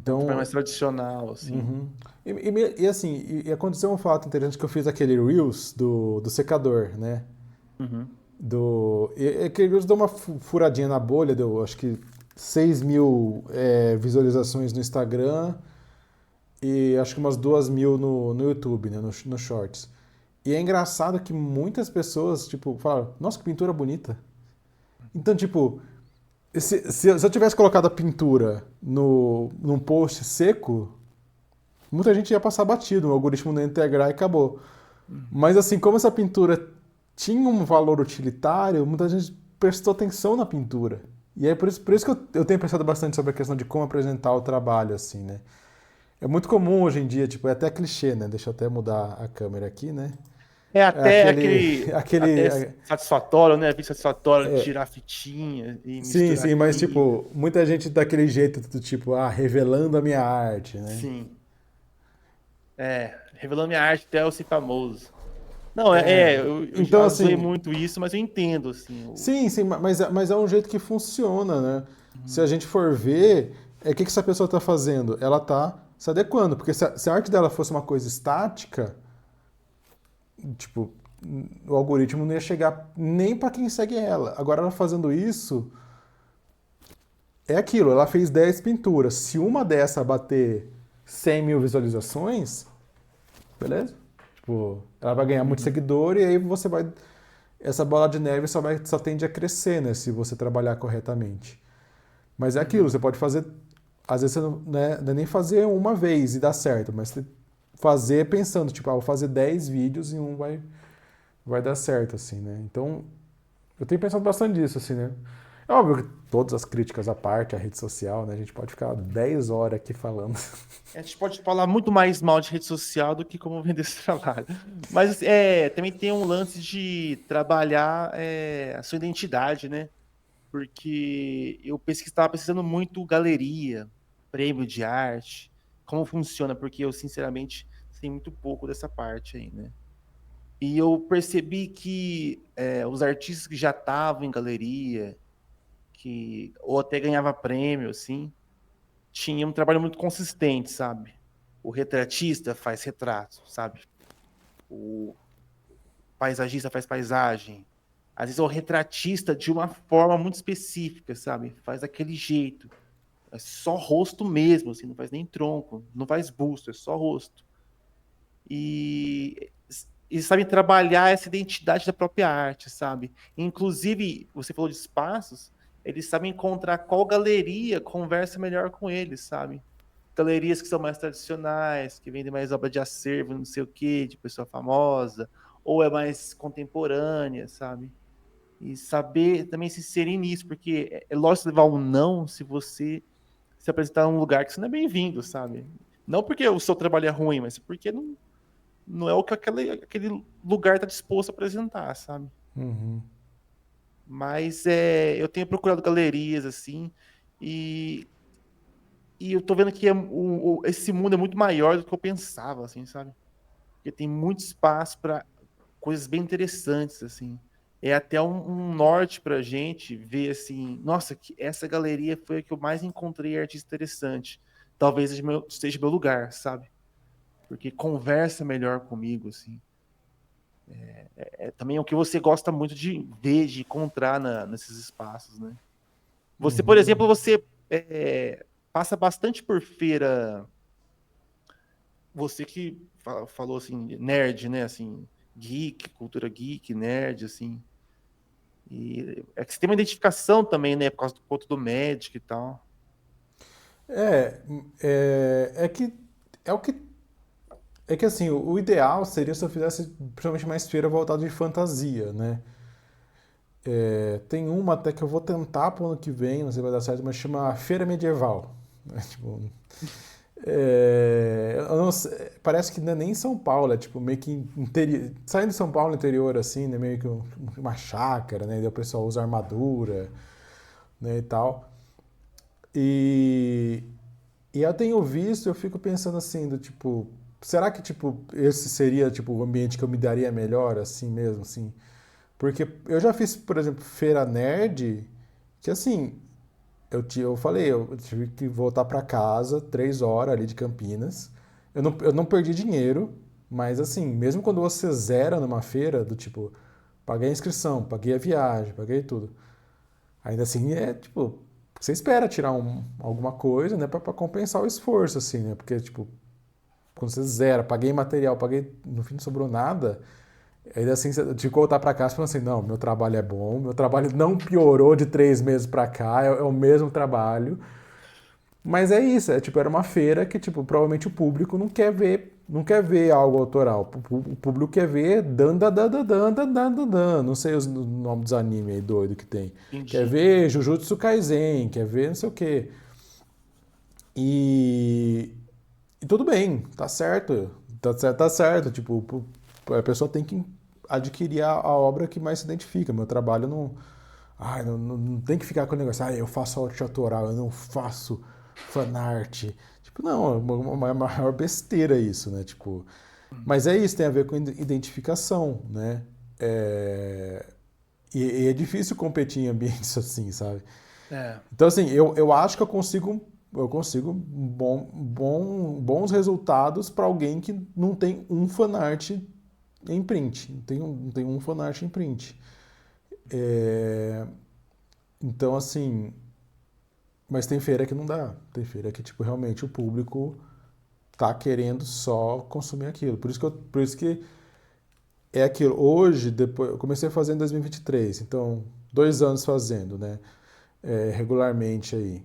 É um trabalho
Então,
mais tradicional, assim.
uhum. E assim, e aconteceu um fato interessante que eu fiz aquele Reels do secador, né?
Uhum.
Aquele Reels deu uma furadinha na bolha, deu acho que 6 mil visualizações no Instagram e acho que umas 2 mil no YouTube, né? No Shorts. E é engraçado que muitas pessoas, tipo, falaram, nossa, que pintura bonita. Então, tipo, se eu tivesse colocado a pintura num post seco, muita gente ia passar batido, o algoritmo não ia integrar e acabou.
Uhum.
Mas assim, como essa pintura tinha um valor utilitário, muita gente prestou atenção na pintura. E é por isso que eu tenho pensado bastante sobre a questão de como apresentar o trabalho, assim, né? É muito comum hoje em dia, tipo, é até clichê, né? Deixa eu até mudar a câmera aqui, né?
É
É
até
aquele,
aquele
aquele,
até satisfatório, né? Vídeo satisfatório de tirar a fitinha e
sim,
misturar
sim, mas
aqui.
tipo, muita gente daquele jeito do tipo, revelando a minha arte, né?
Sim. Revelando minha arte até eu ser famoso. Não, eu
Então,
já zoei
assim,
muito isso, mas eu entendo, assim.
sim, sim, mas é um jeito que funciona, né? Se a
Uhum.
gente for ver, que essa pessoa está fazendo? Ela está se adequando, porque se a arte dela fosse uma coisa estática, tipo, o algoritmo não ia chegar nem para quem segue ela. Agora ela fazendo isso, é aquilo, ela fez 10 pinturas. Se uma dessa bater 100 mil visualizações, beleza? Tipo, ela vai ganhar muito
Uhum.
seguidor e aí você vai. Essa bola de neve só tende a crescer, né? Se você trabalhar corretamente. Mas é aquilo,
Uhum.
você pode fazer. Às vezes você não é nem fazer uma vez e dar certo, mas você fazer pensando, tipo, vou fazer 10 vídeos e um vai dar certo, assim, né? Então, eu tenho pensado bastante nisso, assim, né? É óbvio que todas as críticas à parte, a rede social, né? A gente pode ficar 10 horas aqui falando.
A gente pode falar muito mais mal de rede social do que como vender esse trabalho. Mas também tem um lance de trabalhar a sua identidade, né? Porque eu estava pesquisando muito galeria, prêmio de arte, como funciona, porque eu, sinceramente, sei muito pouco dessa parte aí, né? E eu percebi que os artistas que já estavam em galeria, ou até ganhava prêmio, assim, tinham um trabalho muito consistente, sabe? O retratista faz retrato, sabe? O paisagista faz paisagem. Às vezes é o retratista de uma forma muito específica, sabe? Faz daquele jeito. É só rosto mesmo, assim, não faz nem tronco, não faz busto, é só rosto. E eles sabem trabalhar essa identidade da própria arte, sabe? Inclusive, você falou de espaços, eles sabem encontrar qual galeria conversa melhor com eles, sabe? Galerias que são mais tradicionais, que vendem mais obra de acervo, não sei o quê, de pessoa famosa, ou é mais contemporânea, sabe? E saber também se inserir nisso, porque é lógico você levar um não se você se apresentar num lugar que você não é bem-vindo, sabe? Não porque o seu trabalho é ruim, mas porque não é o que aquele lugar está disposto a apresentar, sabe?
Uhum.
Mas eu tenho procurado galerias assim, e, e eu tô vendo que esse mundo é muito maior do que eu pensava, assim, sabe? Porque tem muito espaço para coisas bem interessantes, assim. É até um norte para a gente ver assim, nossa, que essa galeria foi a que eu mais encontrei artista interessante. Talvez seja meu lugar, sabe? Porque conversa melhor comigo, assim. Também é o que você gosta muito de ver, de encontrar nesses espaços, né? Você, por
Uhum.
exemplo, passa bastante por feira. Você que falou assim, nerd, né? Assim, geek, cultura geek, nerd, assim. E é que você tem uma identificação também, né? Por causa do ponto do médico e tal.
É, é que é o que é que assim, o ideal seria se eu fizesse principalmente mais feira voltada de fantasia, né? Tem uma até que eu vou tentar pro ano que vem, não sei se vai dar certo, mas chama Feira Medieval. Né? Tipo, eu não sei, parece que não é nem em São Paulo, é tipo meio que saindo de São Paulo interior assim, né? Meio que uma chácara, né? E daí o pessoal usa armadura, né? E tal. E, e eu tenho visto, eu fico pensando assim, do tipo, será que tipo esse seria tipo o ambiente que eu me daria melhor assim mesmo, assim? Porque eu já fiz, por exemplo, feira nerd, que assim, eu falei, eu tive que voltar para casa 3 horas ali de Campinas. Eu não perdi dinheiro, mas assim, mesmo quando você zera numa feira, do tipo, paguei a inscrição, paguei a viagem, paguei tudo. Ainda assim, é tipo, você espera tirar alguma coisa, né, pra compensar o esforço, assim, né? Porque, tipo, quando você zera, paguei material, paguei, no fim não sobrou nada, ainda assim, eu tive que voltar pra casa falando assim, não, meu trabalho é bom, meu trabalho não piorou de 3 meses pra cá, é o mesmo trabalho. Mas é isso, tipo, era uma feira que, tipo, provavelmente o público não quer ver algo autoral. O público quer ver dan dan dan dan dan dan dan dan dan. Não sei os nomes dos animes aí doido que tem. Quer
Entendi.
ver Jujutsu Kaisen, quer ver não sei o quê. E, e tudo bem, tá certo. Tá certo, tá certo. Tipo, a pessoa tem que adquirir a obra que mais se identifica. Meu trabalho não. Ai, não tem que ficar com o negócio. Ah, eu faço arte autoral, eu não faço fanart. Tipo, não, é uma maior besteira isso, né? Tipo, mas é isso, tem a ver com identificação, né? É, e é difícil competir em ambientes assim, sabe?
É.
Então, assim, eu acho que eu consigo bons resultados para alguém que não tem um fanart em print. Não tem um fanart em print. É, então, assim, mas tem feira que não dá. Tem feira que, tipo, realmente o público tá querendo só consumir aquilo. Por isso que é aquilo. Hoje, depois, eu comecei a fazer em 2023, então 2 anos fazendo, né? Regularmente aí.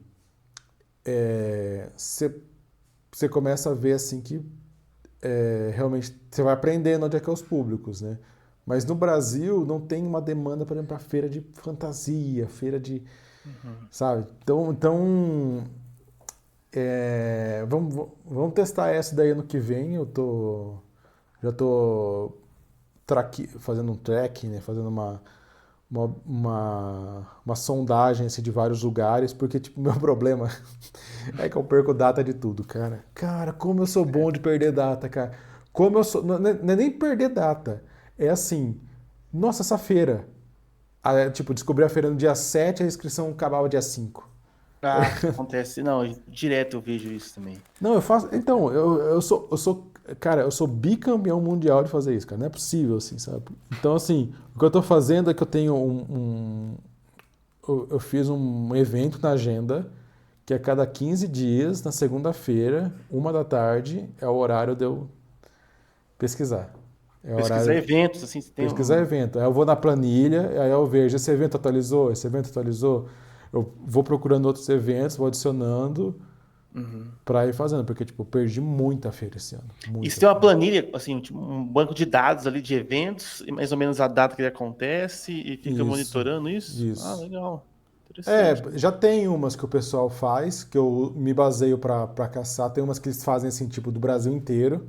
Você começa a ver assim que realmente você vai aprendendo onde é que é os públicos, né? Mas no Brasil não tem uma demanda, por exemplo, para feira de fantasia, feira de,
Uhum.
sabe? Então vamos testar essa daí ano que vem. Já tô fazendo um tracking, né? Fazendo uma sondagem assim, de vários lugares, porque tipo, meu problema é que eu perco data de tudo, cara. Cara, como eu sou bom de perder data, cara. Como eu sou. Não é nem perder data. É assim, nossa, essa feira. Tipo, descobri a feira no dia 7, a inscrição acabava dia 5.
Ah, acontece. Não, direto eu vejo isso também.
Não, eu faço. Então,
Acontece.
eu sou. Cara, eu sou bicampeão mundial de fazer isso, cara. Não é possível, assim, sabe? Então, assim, o que eu tô fazendo é que eu tenho eu fiz um evento na agenda que a cada 15 dias, na segunda-feira, 1 da tarde, é o horário de eu pesquisar. É o
Pesquisar
horário
eventos, assim, você tem
pesquisar
um.
evento. Aí eu vou na planilha, aí eu vejo esse evento atualizou, esse evento atualizou. Eu vou procurando outros eventos, vou adicionando,
Uhum.
pra ir fazendo, porque, tipo, eu perdi muita feira esse ano.
E você
Muita
tem uma
feira.
planilha, assim, tipo, um banco de dados ali de eventos, e mais ou menos a data que ele acontece, e fica
Isso,
monitorando isso? Ah,
isso.
legal.
É,
Interessante.
já tem umas que o pessoal faz, que eu me baseio pra caçar. Tem umas que eles fazem, assim, tipo, do Brasil inteiro.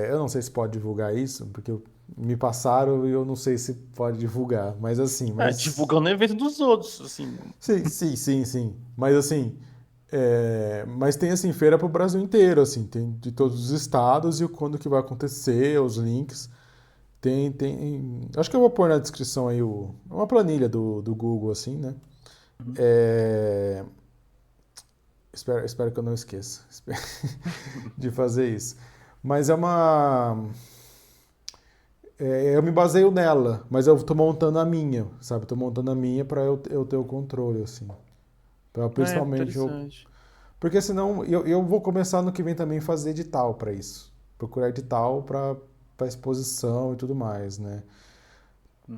Eu não sei se pode divulgar isso, porque me passaram e eu não sei se pode divulgar. Mas assim,
Ah,
mas.
divulgando o evento dos outros, assim.
Sim, sim, sim, sim. Mas assim. Mas tem assim, feira pro Brasil inteiro, assim, tem de todos os estados e quando que vai acontecer, os links. Tem. Acho que eu vou pôr na descrição aí uma planilha do Google, assim, né?
Uhum.
É, espero que eu não esqueça de fazer isso. Mas eu me baseio nela, mas eu tô montando a minha, sabe? Tô montando a minha pra eu ter o controle, assim.
É,
Principalmente
interessante.
porque senão eu vou começar no que vem também fazer edital pra isso. Procurar edital pra exposição e tudo mais, né?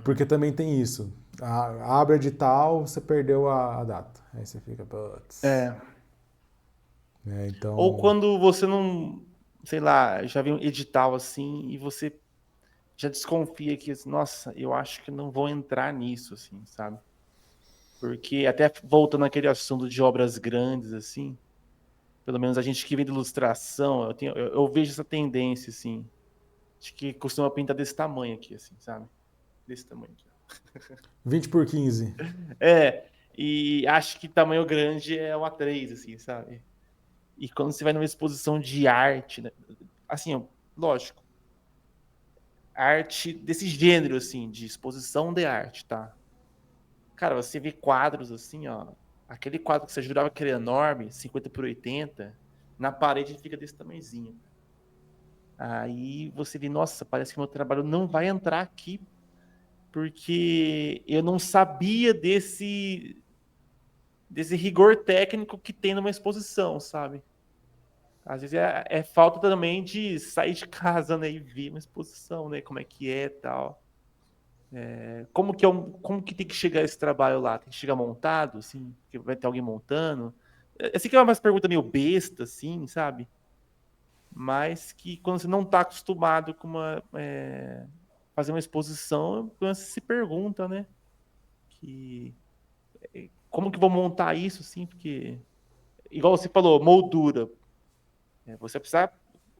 Porque
Uhum.
também tem isso. Abre edital, você perdeu a data. Aí você fica, putz.
É.
Né?
Ou
Então,
quando você não, sei lá, já viu um edital assim e você já desconfia que, nossa, eu acho que não vou entrar nisso, assim, sabe? Porque até voltando naquele assunto de obras grandes, assim, pelo menos a gente que vem de ilustração, eu vejo essa tendência, assim, de que costuma pintar desse tamanho aqui, assim, sabe? Desse tamanho aqui.
20 por 15.
É, e acho que tamanho grande é o A3, assim, sabe? E quando você vai numa exposição de arte, né? Assim, ó, lógico, arte desse gênero, assim, de exposição de arte, tá? Cara, você vê quadros assim, ó. Aquele quadro que você jurava que era enorme, 50 por 80, na parede fica desse tamanhozinho. Aí você vê, nossa, parece que meu trabalho não vai entrar aqui, porque eu não sabia desse rigor técnico que tem numa exposição, sabe? Às vezes é falta também de sair de casa, né, e ver uma exposição, né, como é que é e tal. Como que tem que chegar esse trabalho lá? Tem que chegar montado, assim, que vai ter alguém montando? Essa aqui é uma pergunta meio besta, assim, sabe? Mas que quando você não está acostumado com fazer uma exposição, você se pergunta, né? Que, como que eu vou montar isso, assim? Porque, igual você falou, moldura. Você precisa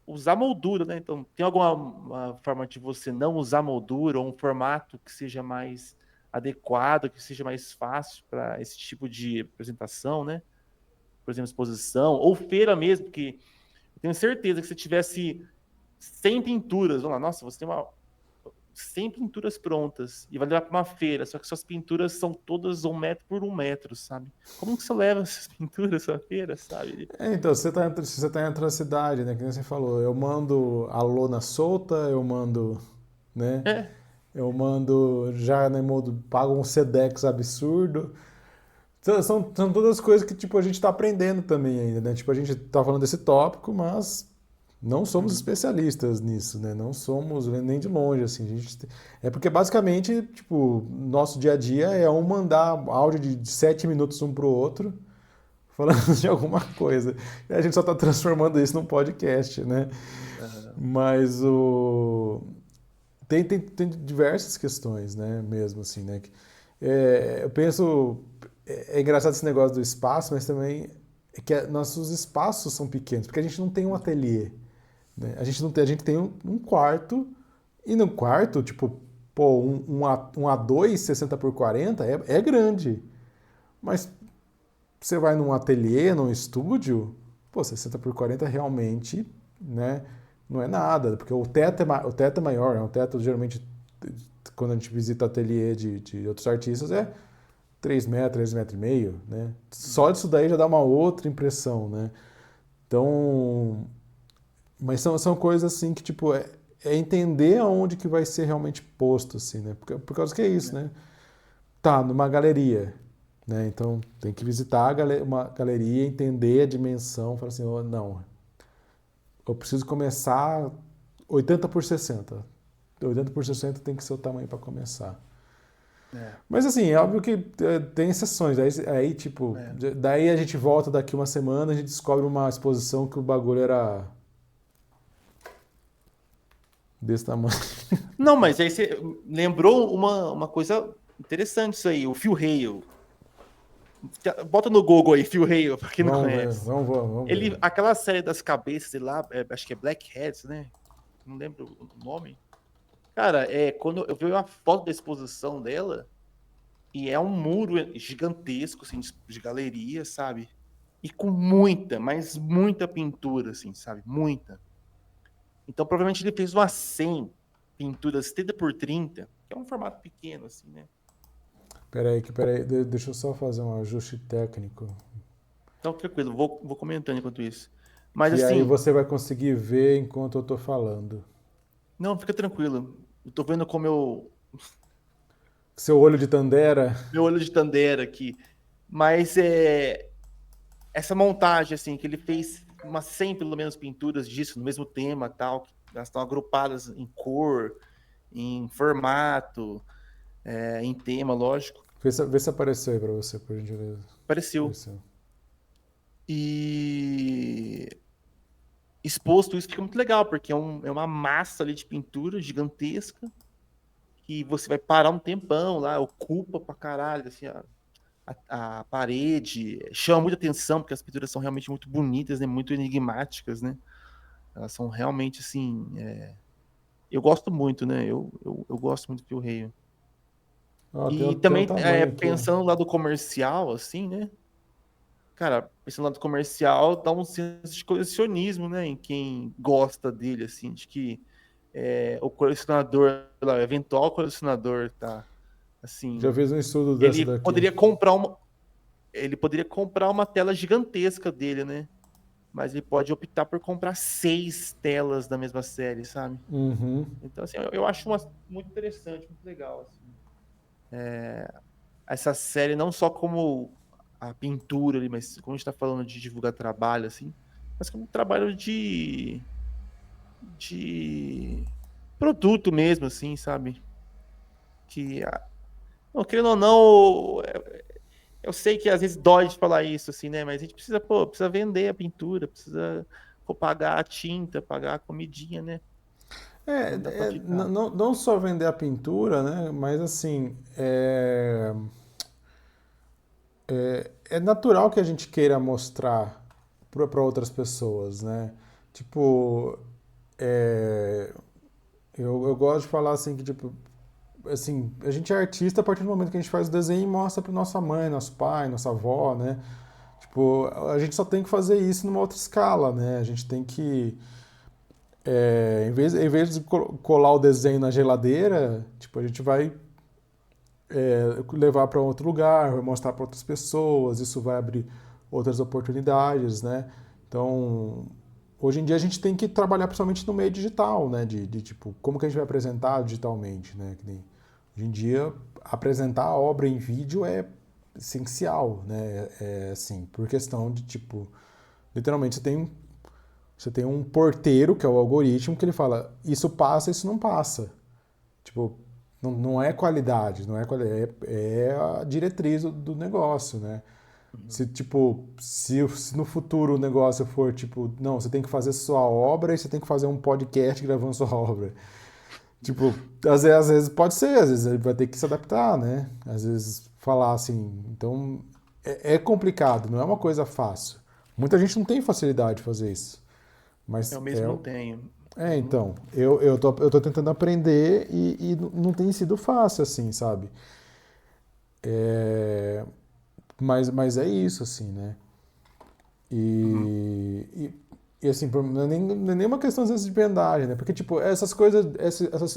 usar moldura, né? Então, tem alguma uma forma de você não usar moldura ou um formato que seja mais adequado, que seja mais fácil para esse tipo de apresentação, né? Por exemplo, exposição ou feira mesmo, que eu tenho certeza que se tivesse 100 pinturas, vamos lá, nossa, você tem 100 pinturas prontas e vai levar para uma feira, só que suas pinturas são todas 1 metro por 1 metro, sabe? Como que você leva essas pinturas para a feira, sabe?
Então, você tá entre a cidade, né? Que nem você falou. Eu mando a lona solta, eu mando, né?
É,
Eu mando já, né, modo, pago um Sedex absurdo. São todas coisas que, tipo, a gente tá aprendendo também ainda, né? Tipo, a gente tá falando desse tópico, mas não somos
uhum.
especialistas nisso, né? Não somos nem de longe, assim. É porque, basicamente, tipo, nosso dia a dia é um mandar áudio de 7 minutos um pro outro, falando de alguma coisa. E a gente só tá transformando isso num podcast, né?
Aham.
Mas tem diversas questões, né? Mesmo assim, né? Eu penso. É engraçado esse negócio do espaço, mas também é que nossos espaços são pequenos, porque a gente não tem um ateliê. Né? A gente não tem, a gente tem um quarto, e no quarto, tipo, pô, um A2 60 por 40 é grande. Mas você vai num ateliê, num estúdio, pô, 60 por 40 realmente, né, não é nada, porque o teto é maior, né? O teto geralmente, quando a gente visita ateliê de outros artistas, é 3 metros, 3 metros e meio, né? Só
Uhum.
disso daí já dá uma outra impressão, né? Então, mas são coisas assim que, tipo, é entender aonde que vai ser realmente posto, assim, né? Por causa que é isso,
É.
né? Tá, numa galeria, né? Então tem que visitar uma galeria, entender a dimensão, falar assim, oh, não, eu preciso começar 80 por 60. 80 por 60 tem que ser o tamanho para começar.
É,
Mas assim, é óbvio que tem exceções. Aí, tipo,
é.
daí a gente volta daqui uma semana, a gente descobre uma exposição que o bagulho era desse tamanho.
Não, mas aí você lembrou uma coisa interessante isso aí, o Phil Hale. Bota no Google aí, Phil Hale, pra quem não
Vamos ver,
conhece.
vamos ver.
Aquela série das cabeças, sei lá, acho que é Blackheads, né? Não lembro o nome. Cara, quando eu vi uma foto da exposição dela, e é um muro gigantesco, assim, de galeria, sabe? E com muita, mas muita pintura, assim, sabe? Muita. Então, provavelmente ele fez umas 100 pinturas 30 por 30, que é um formato pequeno, assim, né?
Peraí, deixa eu só fazer um ajuste técnico.
Então, tranquilo, vou comentando enquanto isso. Mas,
Que aí
assim,
você vai conseguir ver enquanto eu tô falando.
não, fica tranquilo. Eu tô vendo como
Seu olho de Tandera.
meu olho de Tandera aqui. Mas essa montagem, assim, que ele fez umas 100, pelo menos, pinturas disso, no mesmo tema, tal, que elas estão agrupadas em cor, em formato, em tema, lógico.
Vê se apareceu aí pra você, por gentileza.
Apareceu.
Apareceu.
E exposto isso fica muito legal, porque é uma massa ali de pintura gigantesca que você vai parar um tempão lá, ocupa pra caralho, assim, a parede, chama muita atenção, porque as pinturas são realmente muito bonitas, né? Muito enigmáticas, né? Elas são realmente, assim, eu gosto muito, né? Eu gosto muito do Phil Hale.
Ó,
E
tem um
também,
tamanho aqui, ó.
pensando no lado comercial, assim, né? Cara, pensando no lado comercial, dá um senso de colecionismo, né? Em quem gosta dele, assim, de que o colecionador, lá, o eventual colecionador, tá,
Já
assim,
fiz um estudo dessa
ele
daqui.
poderia comprar uma tela gigantesca dele, né? Mas ele pode optar por comprar 6 telas da mesma série, sabe?
Uhum.
Então, assim, eu acho muito interessante, muito legal, assim. Essa série não só como a pintura ali, mas como a gente tá falando de divulgar trabalho, assim, mas como trabalho de produto mesmo, assim, sabe? Que, não, querendo ou não, eu sei que às vezes dói de falar isso, assim, né? Mas a gente precisa, pô, precisa vender a pintura, precisa pagar a tinta, pagar a comidinha, né? Não dá pra ficar.
Não só vender a pintura, né? Mas assim, é natural que a gente queira mostrar para outras pessoas, né? Tipo, é, eu gosto de falar assim que, tipo, assim, a gente é artista a partir do momento que a gente faz o desenho e mostra para nossa mãe, nosso pai, nossa avó, né? Tipo, a gente só tem que fazer isso numa outra escala, né? A gente tem que, em vez de colar o desenho na geladeira, tipo, a gente vai levar para outro lugar, vai mostrar para outras pessoas, isso vai abrir outras oportunidades, né? Então, hoje em dia a gente tem que trabalhar principalmente no meio digital, né? De tipo, como que a gente vai apresentar digitalmente, né? Hoje em dia, apresentar a obra em vídeo é essencial, né? É assim, por questão de tipo, literalmente você tem um porteiro, que é o algoritmo, que ele fala, isso passa, isso não passa. Tipo, não é qualidade, não é qualidade, é a diretriz do negócio, né?
Uhum.
Se, tipo, se no futuro o negócio for, tipo, não, você tem que fazer sua obra e você tem que fazer um podcast gravando sua obra. Tipo, às vezes pode ser, às vezes ele vai ter que se adaptar, né? Às vezes falar assim. Então, é complicado, não é uma coisa fácil. Muita gente não tem facilidade de fazer isso.
Eu
Mas
mesmo não tenho. Uhum.
então, eu tô tentando aprender e não tem sido fácil, assim, sabe? É, mas é isso, assim, né?
Uhum.
E assim, não é nem uma questão às vezes de vendagem, né? Porque, tipo, essas coisas,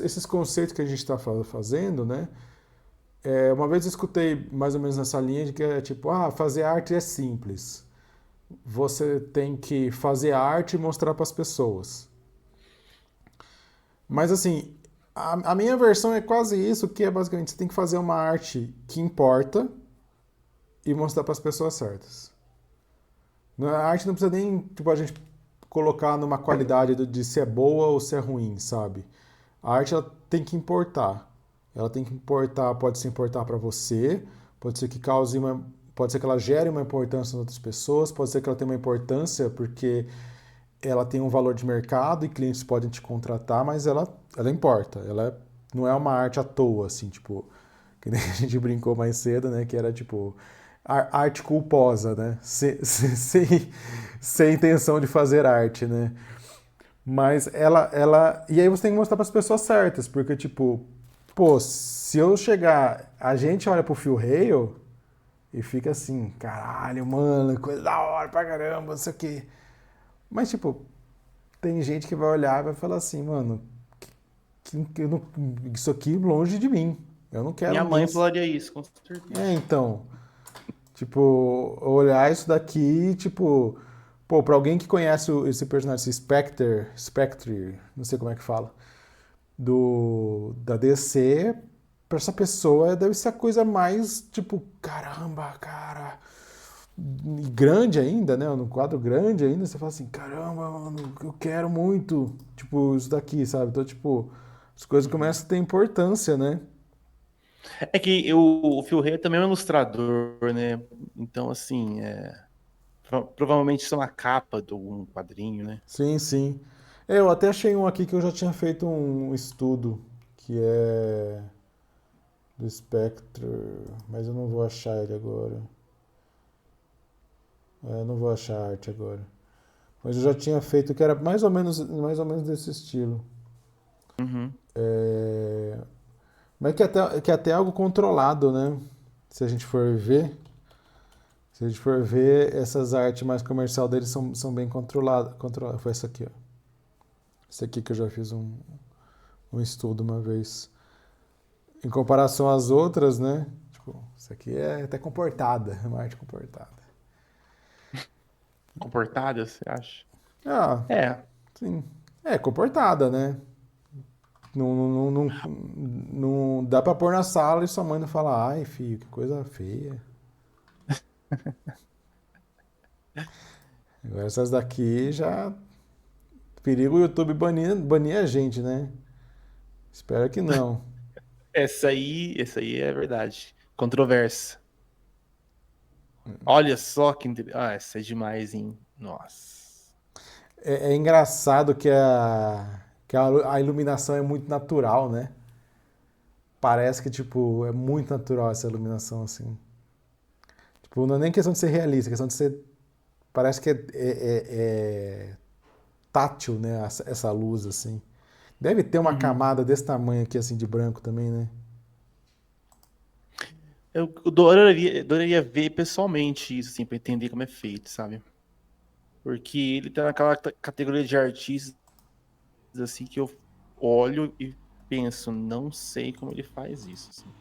esses conceitos que a gente está fazendo, né? Uma vez eu escutei mais ou menos nessa linha de que é tipo, fazer arte é simples. Você tem que fazer arte e mostrar para as pessoas. Mas assim, a minha versão é quase isso, que é basicamente você tem que fazer uma arte que importa e mostrar para as pessoas certas. A arte não precisa nem, tipo, a gente colocar numa qualidade de se é boa ou se é ruim, sabe? A arte ela tem que importar. Ela tem que importar, pode se importar para você, pode ser que cause uma, pode ser que ela gere uma importância nas outras pessoas, pode ser que ela tenha uma importância porque ela tem um valor de mercado e clientes podem te contratar, mas ela importa. Não é uma arte à toa, assim, tipo, que nem a gente brincou mais cedo, né? Que era tipo arte culposa, né? Sem intenção de fazer arte, né? Mas e aí você tem que mostrar para as pessoas certas, porque tipo, pô, se eu chegar, a gente olha pro Phil Hale e fica assim, caralho, mano, coisa da hora pra caramba, não sei o quê. Mas tipo, tem gente que vai olhar e vai falar assim, mano, eu não- isso aqui longe de mim. Eu não quero
Minha
nem.
mãe falaria isso, com certeza.
Então, tipo, olhar isso daqui, tipo, pô, pra alguém que conhece esse personagem, esse Spectre, não sei como é que fala, da DC, pra essa pessoa deve ser a coisa mais, tipo, caramba, cara. E grande ainda, né? No quadro grande ainda, você fala assim, caramba, mano, eu quero muito, tipo, isso daqui, sabe? Então, tipo, as coisas
Uhum.
começam a ter importância, né?
É que o Phil Hay também é um ilustrador, né? Então, assim, provavelmente isso é uma capa de um quadrinho, né?
Sim, sim. Eu até achei um aqui que eu já tinha feito um estudo, que é do Spectre, mas eu não vou achar ele agora. Eu não vou achar a arte agora. Mas eu já tinha feito que era mais ou menos desse estilo.
Uhum.
É, mas que é até algo controlado, né? Se a gente for ver, se a gente for ver, essas artes mais comercial deles são bem controladas. Foi essa aqui, ó. Essa aqui que eu já fiz um estudo uma vez. Em comparação às outras, né? Tipo, isso aqui é até comportada, é uma arte comportada.
Comportada, você acha?
Ah,
É.
sim. É comportada, né? Não dá pra pôr na sala e sua mãe não fala, ai, filho, que coisa feia. Agora essas daqui já. Perigo o YouTube banir a gente, né? Espero que não.
Essa aí é verdade. Controversa. Olha só que. Essa é demais, hein? Nossa.
É engraçado que a iluminação é muito natural, né? Parece que, tipo, é muito natural essa iluminação, assim. Tipo, não é nem questão de ser realista, é questão de ser. Parece que é tátil, né? Essa luz, assim. Deve ter uma
Uhum.
camada desse tamanho aqui, assim, de branco também, né?
Eu adoraria ver pessoalmente isso, assim, pra entender como é feito, sabe? Porque ele tá naquela categoria de artistas, assim, que eu olho e penso, não sei como ele faz isso, assim.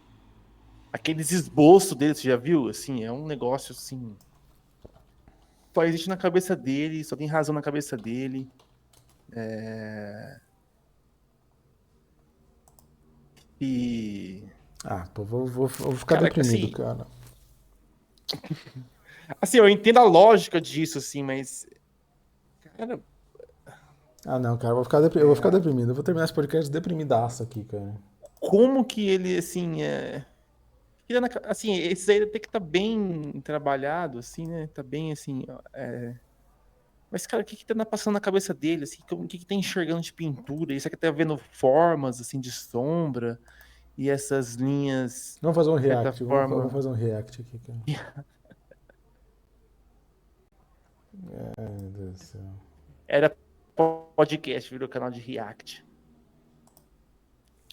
Aqueles esboços dele, você já viu? Assim, é um negócio, assim, só existe na cabeça dele, só tem razão na cabeça dele. É... E,
Ah, pô, vou ficar
cara,
deprimido,
assim,
cara.
eu entendo a lógica disso, assim, mas, cara,
Ah, não, cara, eu vou ficar
é,
deprimido. Eu vou terminar esse podcast deprimidaço aqui, cara.
como que ele, assim, assim, esse aí tem que estar bem trabalhado, assim, né? Tá bem, assim, mas, cara, o que que passando na cabeça dele, assim? O que que tá enxergando de pintura? Isso aqui tá vendo formas, assim, de sombra e essas linhas,
Vamos fazer um
de certa
react. Vamos
forma,
fazer um react aqui, cara. Ai, meu Deus do céu.
era podcast, virou canal de React.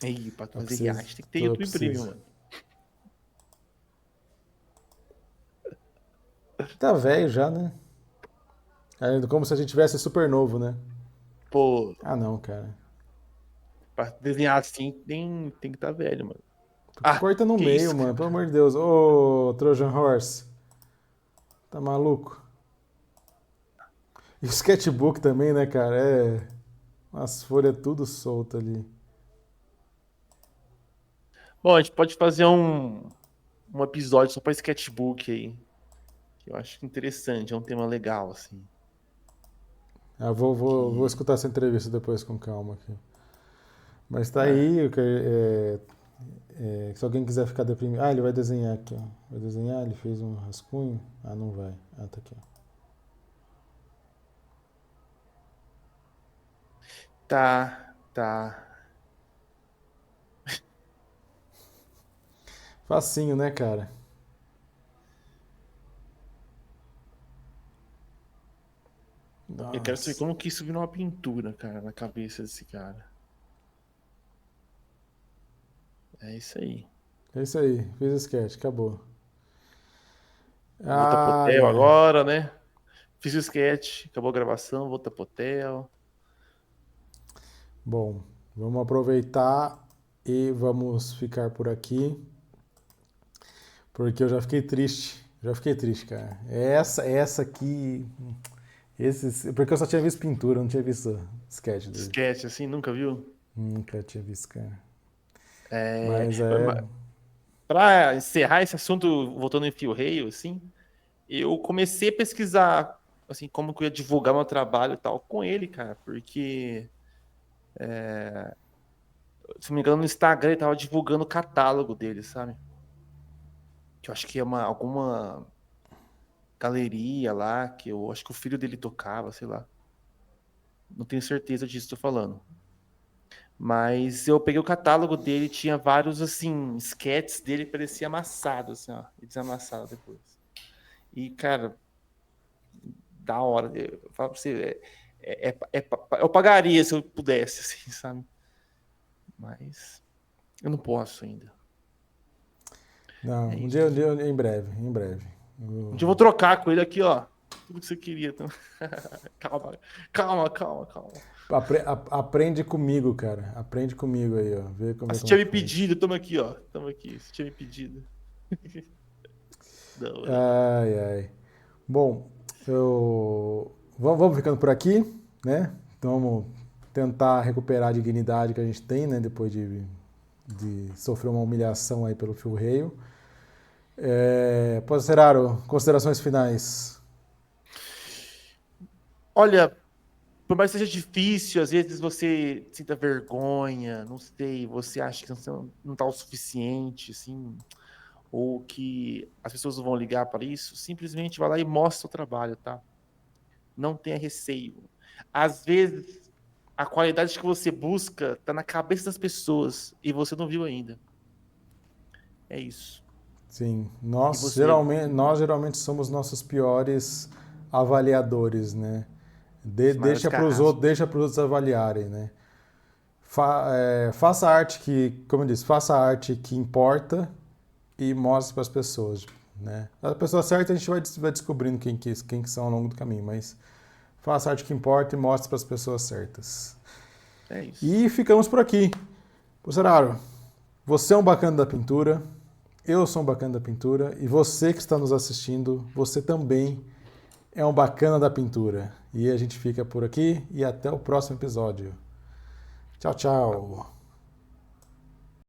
Aí, pra
Eu
fazer
preciso.
React tem que ter
Eu
YouTube Premium,
preciso.
mano.
Tá velho já, né? Como se a gente tivesse super novo, né?
Pô,
Ah, não, cara.
pra desenhar assim tem que estar velho, mano. Ah,
Corta no
que
meio,
isso,
mano.
cara?
Pelo amor de Deus. Ô, Trojan Horse. Tá maluco? E o sketchbook também, né, cara? É. As folhas tudo solta ali.
Bom, a gente pode fazer um episódio só pra sketchbook aí. Que eu acho interessante, é um tema legal, assim.
Ah, vou
Que.
escutar essa entrevista depois com calma aqui. Mas tá
Ah,
aí, Se alguém quiser ficar deprimido... Ah, ele vai desenhar aqui, ó. Vai desenhar, ele fez um rascunho. Ah, não vai. Ah, tá aqui, ó.
Tá.
Facinho, né, cara?
Eu quero saber
Nossa.
como que isso virou uma pintura, cara, na cabeça desse cara. É isso aí.
É isso aí. Fiz o sketch, acabou.
Voltar pro
Ai,
hotel
ai.
agora, né? Fiz o sketch, acabou a gravação, voltar pro hotel.
Bom, vamos aproveitar e vamos ficar por aqui, porque eu já fiquei triste. Já fiquei triste, cara. Essa aqui. Porque eu só tinha visto pintura, não tinha visto sketch dele.
Sketch, assim, nunca viu?
Nunca tinha visto, cara.
É,
Mas é.
pra encerrar esse assunto, voltando em Fio Rei, assim, eu comecei a pesquisar, assim, como que eu ia divulgar meu trabalho e tal com ele, cara, porque, se não me engano, no Instagram ele tava divulgando o catálogo dele, sabe? Que eu acho que é alguma galeria lá, que eu acho que o filho dele tocava, sei lá. Não tenho certeza disso que tô falando. Mas eu peguei o catálogo dele, tinha vários, assim, sketches dele, parecia amassado, assim, ó, e desamassados depois. E, cara, da hora. Eu falo pra você, eu pagaria se eu pudesse, assim, sabe? Mas eu não posso ainda.
Não,
É
um
isso.
dia, em breve, em breve.
Um dia eu vou trocar com ele aqui, ó. Tudo que você queria. Então. Calma.
Aprende comigo, cara. Aprende comigo aí, ó.
Ah,
Vê
você
como é
tinha
que
me
faz.
pedido, tamo aqui, ó. Tamo aqui. Você tinha me pedido. Da hora.
Ai, ai. Bom, vamos ficando por aqui, né? Então vamos tentar recuperar a dignidade que a gente tem, né? Depois de sofrer uma humilhação aí pelo Fio Rei. Posteraro, considerações finais.
Olha, por mais que seja difícil, às vezes você sinta vergonha, não sei, você acha que você não tá o suficiente, assim, ou que as pessoas não vão ligar para isso, simplesmente vai lá e mostra o trabalho, tá? Não tenha receio. Às vezes, a qualidade que você busca tá na cabeça das pessoas e você não viu ainda. É isso.
Sim,
E você,
nós geralmente somos nossos piores avaliadores, né?
os maiores carrascos.
Deixa para os outros avaliarem, né? Faça arte que, como eu disse, faça arte que importa e mostre para as pessoas, né? A pessoa certa a gente vai descobrindo quem que são ao longo do caminho, mas faça arte que importa e mostre para as pessoas certas.
É isso.
E ficamos por aqui. Bolsonaro, você é um bacana da pintura, eu sou um bacana da pintura e você que está nos assistindo, você também é um bacana da pintura. E a gente fica por aqui e até o próximo episódio. Tchau, tchau.